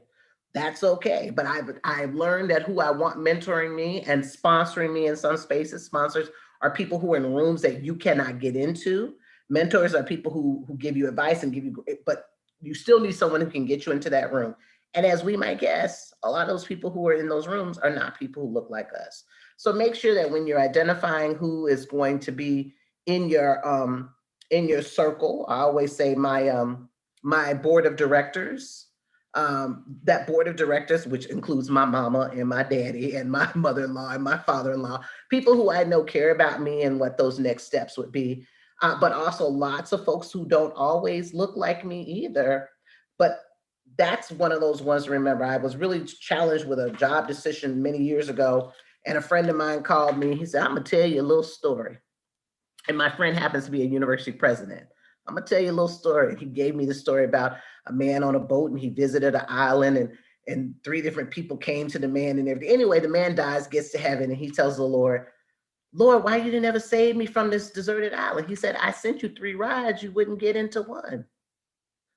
That's okay. But I've learned that who I want mentoring me and sponsoring me in some spaces, sponsors are people who are in rooms that you cannot get into. Mentors are people who give you advice and give you, but you still need someone who can get you into that room. And as we might guess, a lot of those people who are in those rooms are not people who look like us. So make sure that when you're identifying who is going to be in your circle, I always say my board of directors, that board of directors, which includes my mama and my daddy and my mother-in-law and my father-in-law, people who I know care about me and what those next steps would be. But also lots of folks who don't always look like me either. But that's one of those ones to remember. I was really challenged with a job decision many years ago, and a friend of mine called me. He said, "I'm gonna tell you a little story." And my friend happens to be a university president. I'm gonna tell you a little story. He gave me the story about a man on a boat, and he visited an island, and 3 different people came to the man and everything. Anyway, the man dies, gets to heaven, and he tells the Lord, "Lord, why you didn't ever save me from this deserted island?" He said, "I sent you 3 rides, you wouldn't get into one."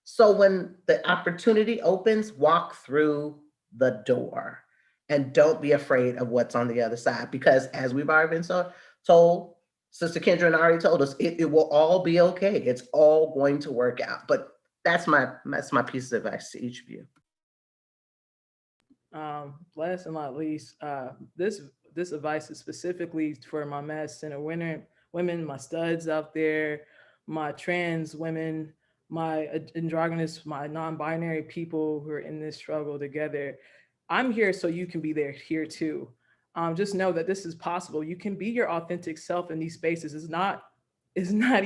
So when the opportunity opens, walk through the door and don't be afraid of what's on the other side, because as we've already been told, Sister Kendra already told us, it will all be okay. It's all going to work out. But that's my piece of advice to each of you. Last and not least, this advice is specifically for my Mass Center women, my studs out there, my trans women, my androgynous, my non-binary people who are in this struggle together. I'm here so you can be there here too. Just know that this is possible. You can be your authentic self in these spaces. It's not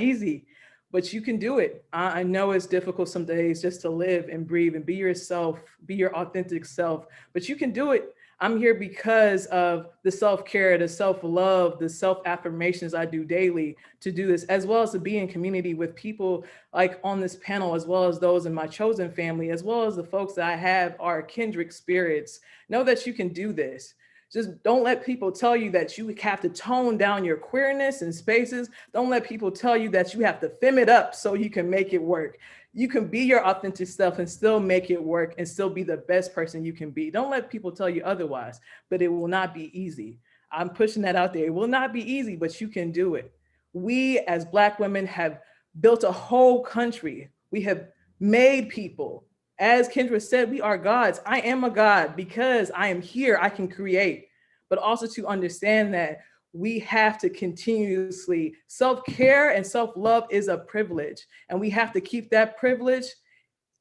easy, but you can do it. I know it's difficult some days just to live and breathe and be yourself, be your authentic self, but you can do it. I'm here because of the self-care, the self-love, the self-affirmations I do daily to do this, as well as to be in community with people like on this panel, as well as those in my chosen family, as well as the folks that I have are kindred spirits. Know that you can do this. Just don't let people tell you that you have to tone down your queerness in spaces. Don't let people tell you that you have to fem it up so you can make it work. You can be your authentic self and still make it work and still be the best person you can be. Don't let people tell you otherwise, but it will not be easy. I'm pushing that out there. It will not be easy, but you can do it. We as Black women have built a whole country. We have made people. As Kendra said, we are gods. I am a god because I am here, I can create, but also to understand that we have to continuously, self-care and self-love is a privilege, and we have to keep that privilege,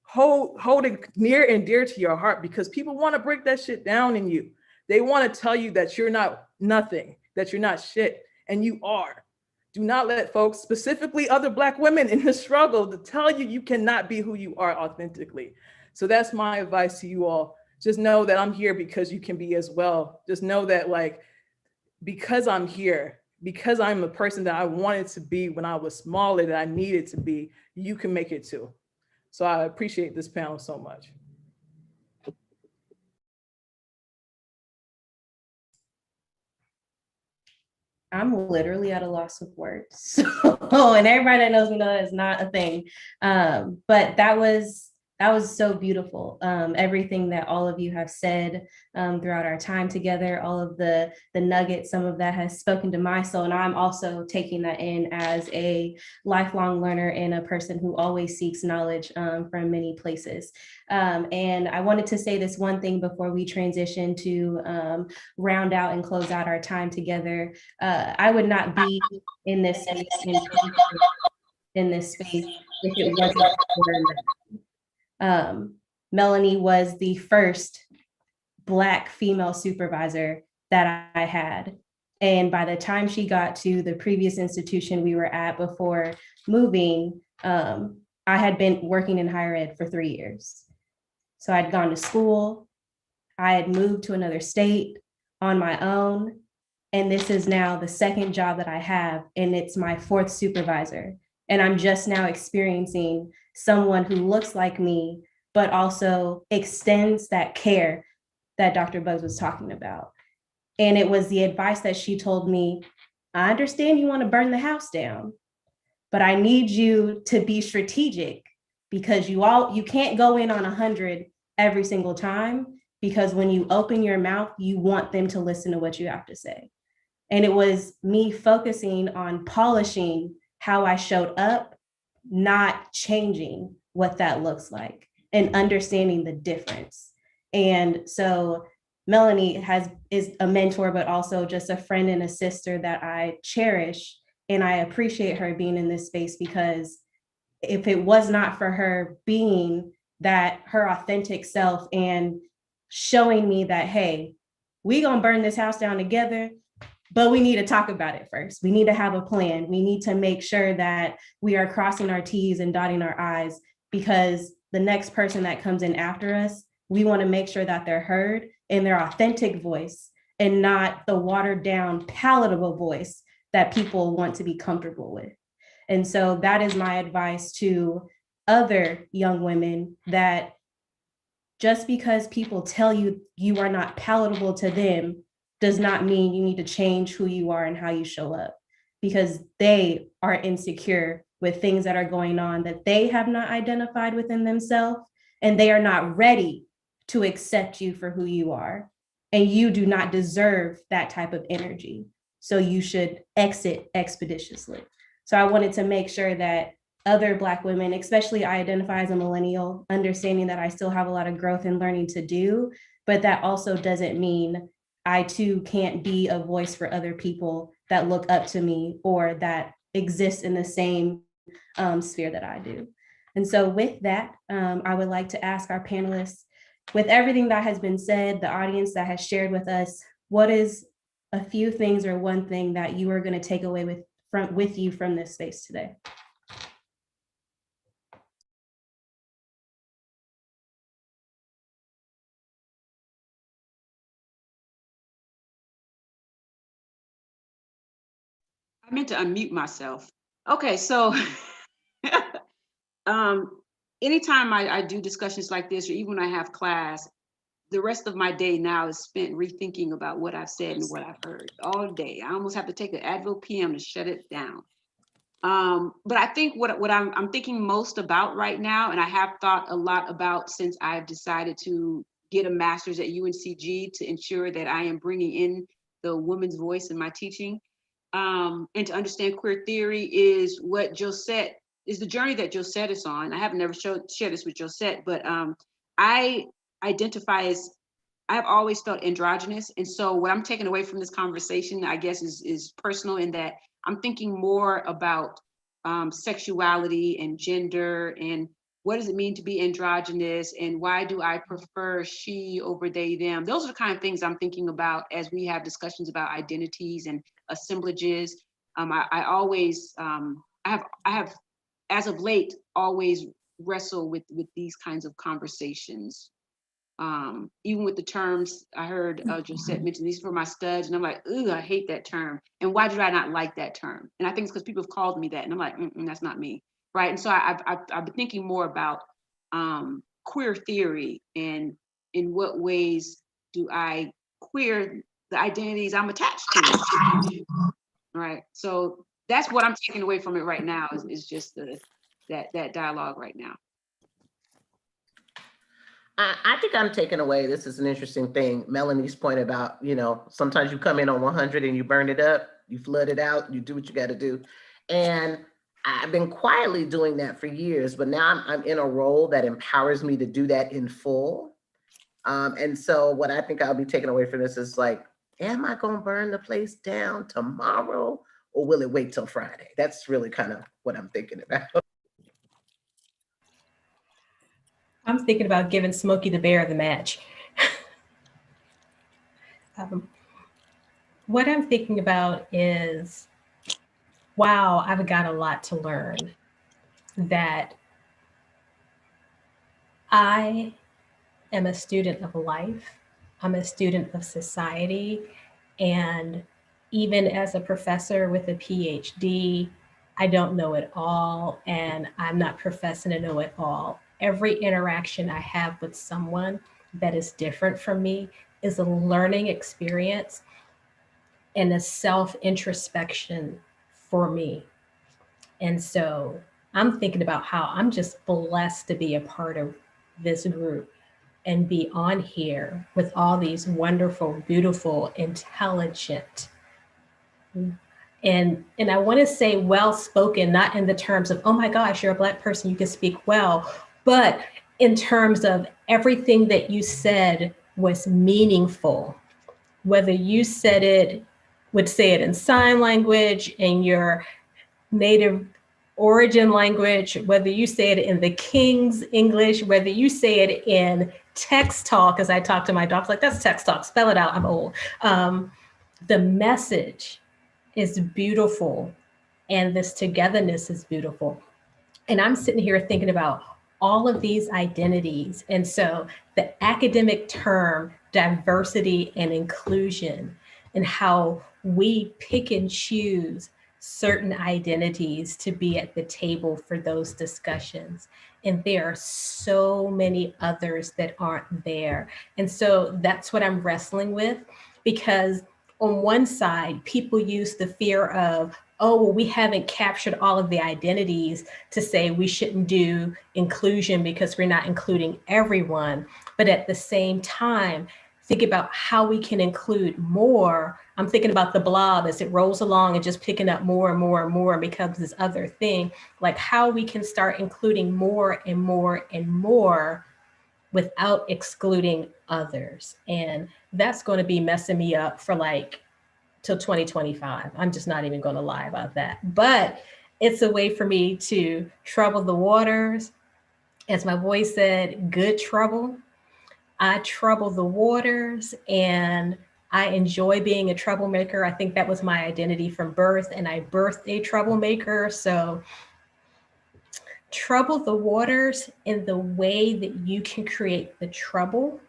hold it near and dear to your heart, because people want to break that shit down in you. They want to tell you that you're not nothing, that you're not shit, and you are. Do not let folks, specifically other Black women in the struggle, to tell you you cannot be who you are authentically. So that's my advice to you all. Just know that I'm here because you can be as well. Just know that, like, because I'm here, because I'm the person that I wanted to be when I was smaller, that I needed to be, you can make it too. So I appreciate this panel so much. I'm literally at a loss of words. So, and everybody that knows me knows that is not a thing. But that was so beautiful. Everything that all of you have said throughout our time together, all of the nuggets, some of that has spoken to my soul. And I'm also taking that in as a lifelong learner and a person who always seeks knowledge from many places. And I wanted to say this one thing before we transition to round out and close out our time together. I would not be in this space if it wasn't for Melanie was the first Black female supervisor that I had. And by the time she got to the previous institution we were at before moving, I had been working in higher ed for 3 years. So I'd gone to school, I had moved to another state on my own, and this is now the second job that I have, and it's my fourth supervisor. And I'm just now experiencing someone who looks like me, but also extends that care that Dr. Bugs was talking about. And it was the advice that she told me, I understand you want to burn the house down, but I need you to be strategic, because you can't go in on 100 every single time, because when you open your mouth, you want them to listen to what you have to say. And it was me focusing on polishing how I showed up, not changing what that looks like, and understanding the difference. And so Melanie is a mentor, but also just a friend and a sister that I cherish. And I appreciate her being in this space, because if it was not for her being her authentic self and showing me that, hey, we gonna burn this house down together, but we need to talk about it first. We need to have a plan. We need to make sure that we are crossing our T's and dotting our I's, because the next person that comes in after us, we want to make sure that they're heard in their authentic voice and not the watered down, palatable voice that people want to be comfortable with. And so that is my advice to other young women, that just because people tell you you are not palatable to them does not mean you need to change who you are and how you show up, because they are insecure with things that are going on that they have not identified within themselves, and they are not ready to accept you for who you are. And you do not deserve that type of energy. So you should exit expeditiously. So I wanted to make sure that other Black women, especially I identify as a millennial, understanding that I still have a lot of growth and learning to do, but that also doesn't mean I too can't be a voice for other people that look up to me or that exist in the same sphere that I do. And so with that, I would like to ask our panelists, with everything that has been said, the audience that has shared with us, what is a few things or one thing that you are going to take away with you from this space today? I meant to unmute myself. Okay, so anytime I do discussions like this, or even when I have class, the rest of my day now is spent rethinking about what I've said and what I've heard all day. I almost have to take an Advil PM to shut it down. But I think what I'm thinking most about right now, and I have thought a lot about since I've decided to get a master's at UNCG to ensure that I am bringing in the woman's voice in my teaching, and to understand queer theory, is what Josette is the journey that Josette is on. I have never shared this with Josette, but I identify as, I have always felt androgynous. And so what I'm taking away from this conversation, I guess, is personal, in that I'm thinking more about sexuality and gender, and what does it mean to be androgynous, and why do I prefer she over they, them? Those are the kind of things I'm thinking about as we have discussions about identities and assemblages. I always, I have, as of late, always wrestle with these kinds of conversations. Even with the terms, I heard Josette mention these for my studs, and I'm like, ooh, I hate that term. And why did I not like that term? And I think it's because people have called me that, and I'm like, that's not me, right? And so I've been thinking more about queer theory, and in what ways do I queer the identities I'm attached to, right? So that's what I'm taking away from it right now, is just that dialogue right now. I think I'm taking away, this is an interesting thing, Melanie's point about, sometimes you come in on 100 and you burn it up, you flood it out, you do what you got to do. And I've been quietly doing that for years, but now I'm in a role that empowers me to do that in full. And so what I think I'll be taking away from this is like, am I going to burn the place down tomorrow, or will it wait till Friday? That's really kind of what I'm thinking about. I'm thinking about giving Smokey the Bear the match. What I'm thinking about is, wow, I've got a lot to learn, that I am a student of life. I'm a student of society. And even as a professor with a PhD, I don't know it all, and I'm not professing to know it all. Every interaction I have with someone that is different from me is a learning experience and a self introspection for me. And so I'm thinking about how I'm just blessed to be a part of this group and be on here with all these wonderful, beautiful, intelligent, and I want to say well spoken, not in the terms of, oh my gosh, you're a Black person, you can speak well, but in terms of everything that you said was meaningful. Whether you said it, would say it in sign language, in your native origin language, whether you say it in the King's English, whether you say it in text talk, as I talk to my dogs, like that's text talk, spell it out, I'm old. The message is beautiful, and this togetherness is beautiful. And I'm sitting here thinking about all of these identities. And so the academic term diversity and inclusion, and how we pick and choose certain identities to be at the table for those discussions. And there are so many others that aren't there. And so that's what I'm wrestling with, because on one side, people use the fear of, oh, well, we haven't captured all of the identities to say we shouldn't do inclusion because we're not including everyone. But at the same time, think about how we can include more. I'm thinking about the blob as it rolls along and just picking up more and more and more and becomes this other thing, like how we can start including more and more and more without excluding others. And that's going to be messing me up for like till 2025. I'm just not even going to lie about that. But it's a way for me to trouble the waters. As my voice said, good trouble. I trouble the waters, and I enjoy being a troublemaker. I think that was my identity from birth, and I birthed a troublemaker. So trouble the waters in the way that you can create the trouble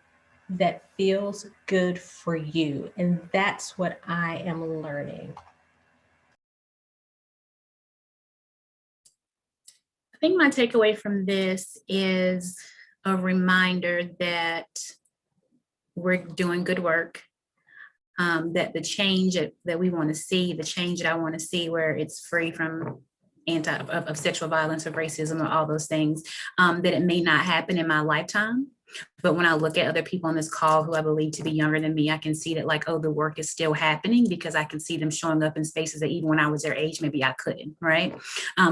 that feels good for you. And that's what I am learning. I think my takeaway from this is a reminder that we're doing good work, that the change that we want to see, the change that I want to see where it's free from of sexual violence, of racism, or all those things, that it may not happen in my lifetime. But when I look at other people on this call who I believe to be younger than me, I can see that like, oh, the work is still happening because I can see them showing up in spaces that even when I was their age, maybe I couldn't, right?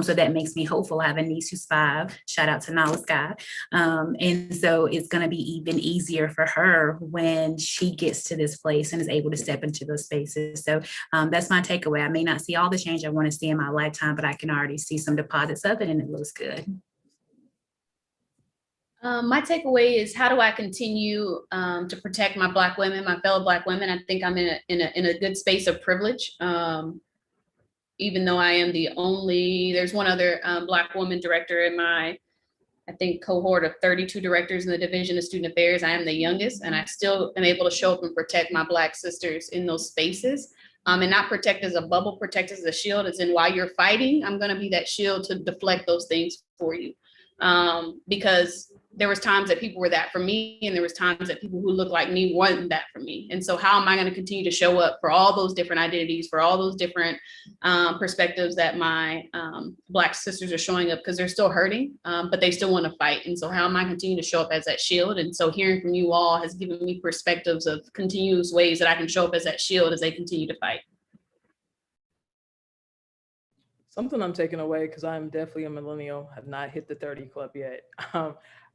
So that makes me hopeful. I have a niece who's 5, shout out to Nala Sky. And so it's gonna be even easier for her when she gets to this place and is able to step into those spaces. So that's my takeaway. I may not see all the change I wanna see in my lifetime, but I can already see some deposits of it and it looks good. My takeaway is, how do I continue to protect my Black women, my fellow Black women? I think I'm in a good space of privilege. Even though I am there's one other Black woman director in my, I think, cohort of 32 directors in the Division of Student Affairs. I am the youngest, and I still am able to show up and protect my Black sisters in those spaces. And not protect as a bubble, protect as a shield, as in while you're fighting, I'm gonna be that shield to deflect those things for you. Because there was times that people were that for me, and there was times that people who looked like me wasn't that for me. And so how am I going to continue to show up for all those different identities, for all those different perspectives that my Black sisters are showing up, because they're still hurting, but they still want to fight. And so how am I continuing to show up as that shield? And so hearing from you all has given me perspectives of continuous ways that I can show up as that shield as they continue to fight. Something I'm taking away, because I'm definitely a millennial, have not hit the 30 club yet.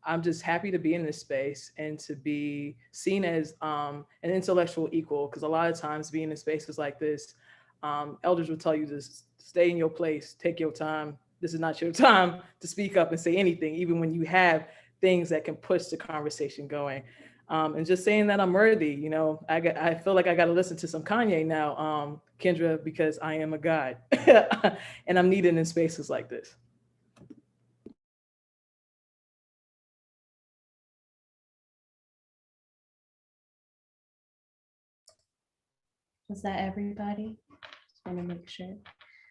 I'm just happy to be in this space and to be seen as an intellectual equal, because a lot of times being in spaces like this, elders will tell you to stay in your place, take your time. This is not your time to speak up and say anything, even when you have things that can push the conversation going. And just saying that I'm worthy, you know, I feel like I got to listen to some Kanye now, Kendra, because I am a god and I'm needed in spaces like this. Was that everybody? Just want to make sure.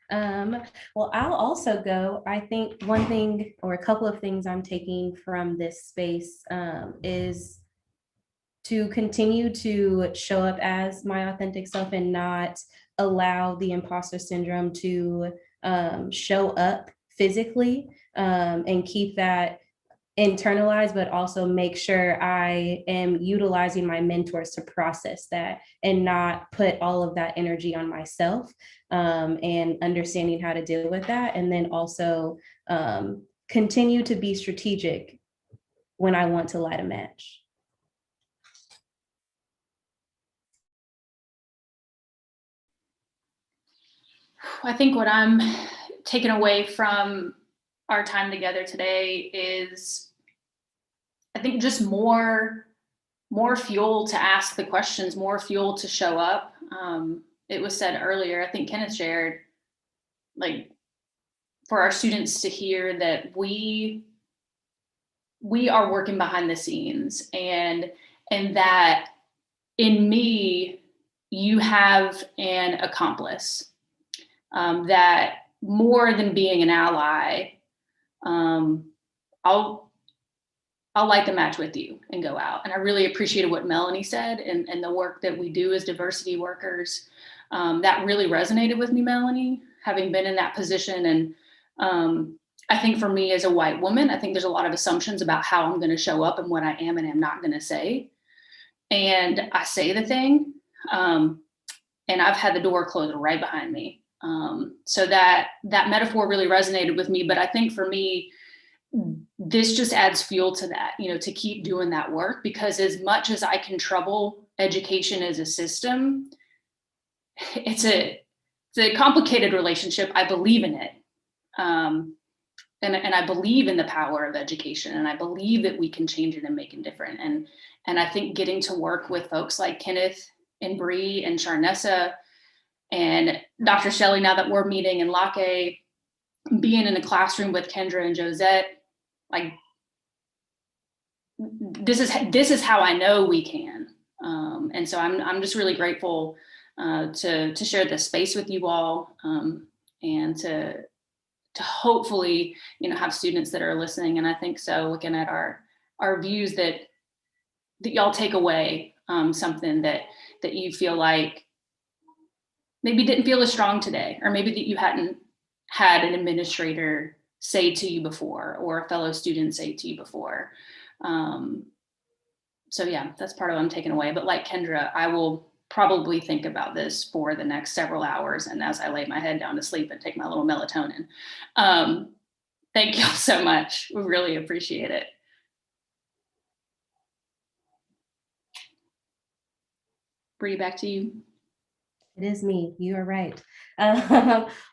Well, I'll also go. I think one thing or a couple of things I'm taking from this space is to continue to show up as my authentic self and not allow the imposter syndrome to show up physically, and keep that internalized, but also make sure I am utilizing my mentors to process that and not put all of that energy on myself, and understanding how to deal with that. And then also continue to be strategic when I want to light a match. I think what I'm taking away from our time together today is, I think, just more fuel to ask the questions, more fuel to show up. It was said earlier, I think Kenneth shared, like, for our students to hear that we are working behind the scenes, and that in me, you have an accomplice, that more than being an ally, I'll light the match with you and go out. And I really appreciated what Melanie said and the work that we do as diversity workers. That really resonated with me, Melanie, having been in that position. And I think for me as a white woman, I think there's a lot of assumptions about how I'm going to show up and what I am and am not going to say. And I say the thing, and I've had the door closed right behind me. So that metaphor really resonated with me. But I think for me, this just adds fuel to that, to keep doing that work, because as much as I can trouble education as a system, it's a complicated relationship. I believe in it. And I believe in the power of education, and I believe that we can change it and make it different. And I think getting to work with folks like Kenneth and Bree and Sharnessa and Dr. Shelley, now that we're meeting in Lake, being in a classroom with Kendra and Josette, like, this is how I know we can. And so I'm just really grateful to share this space with you all, and to hopefully, have students that are listening. And I think so, looking at our views, that y'all take away something that you feel like maybe didn't feel as strong today, or maybe that you hadn't had an administrator say to you before, or a fellow student say to you before. So yeah, that's part of what I'm taking away. But like Kendra, I will probably think about this for the next several hours, and as I lay my head down to sleep and take my little melatonin. Thank y'all so much. We really appreciate it. Bree, back to you. It is me. You are right.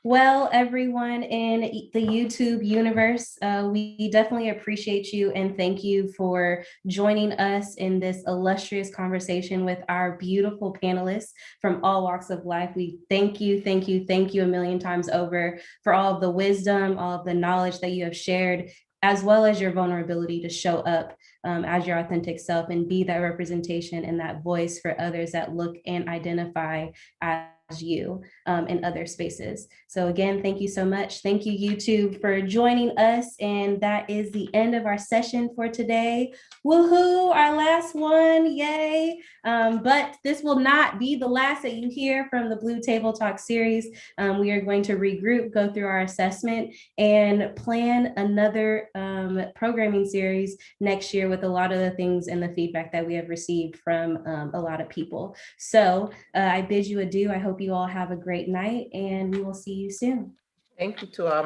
Well, everyone in the YouTube universe, we definitely appreciate you and thank you for joining us in this illustrious conversation with our beautiful panelists from all walks of life. We thank you a million times over for all of the wisdom, all of the knowledge that you have shared, as well as your vulnerability to show up as your authentic self and be that representation and that voice for others that look and identify as you in other spaces. So again, thank you so much. Thank you, YouTube, for joining us. And that is the end of our session for today. Woohoo, our last one, yay. But this will not be the last that you hear from the Blue Table Talk series. We are going to regroup, go through our assessment, and plan another programming series next year with a lot of the things and the feedback that we have received from a lot of people. So I bid you adieu. I hope you all have a great night, and we will see you soon. Thank you to our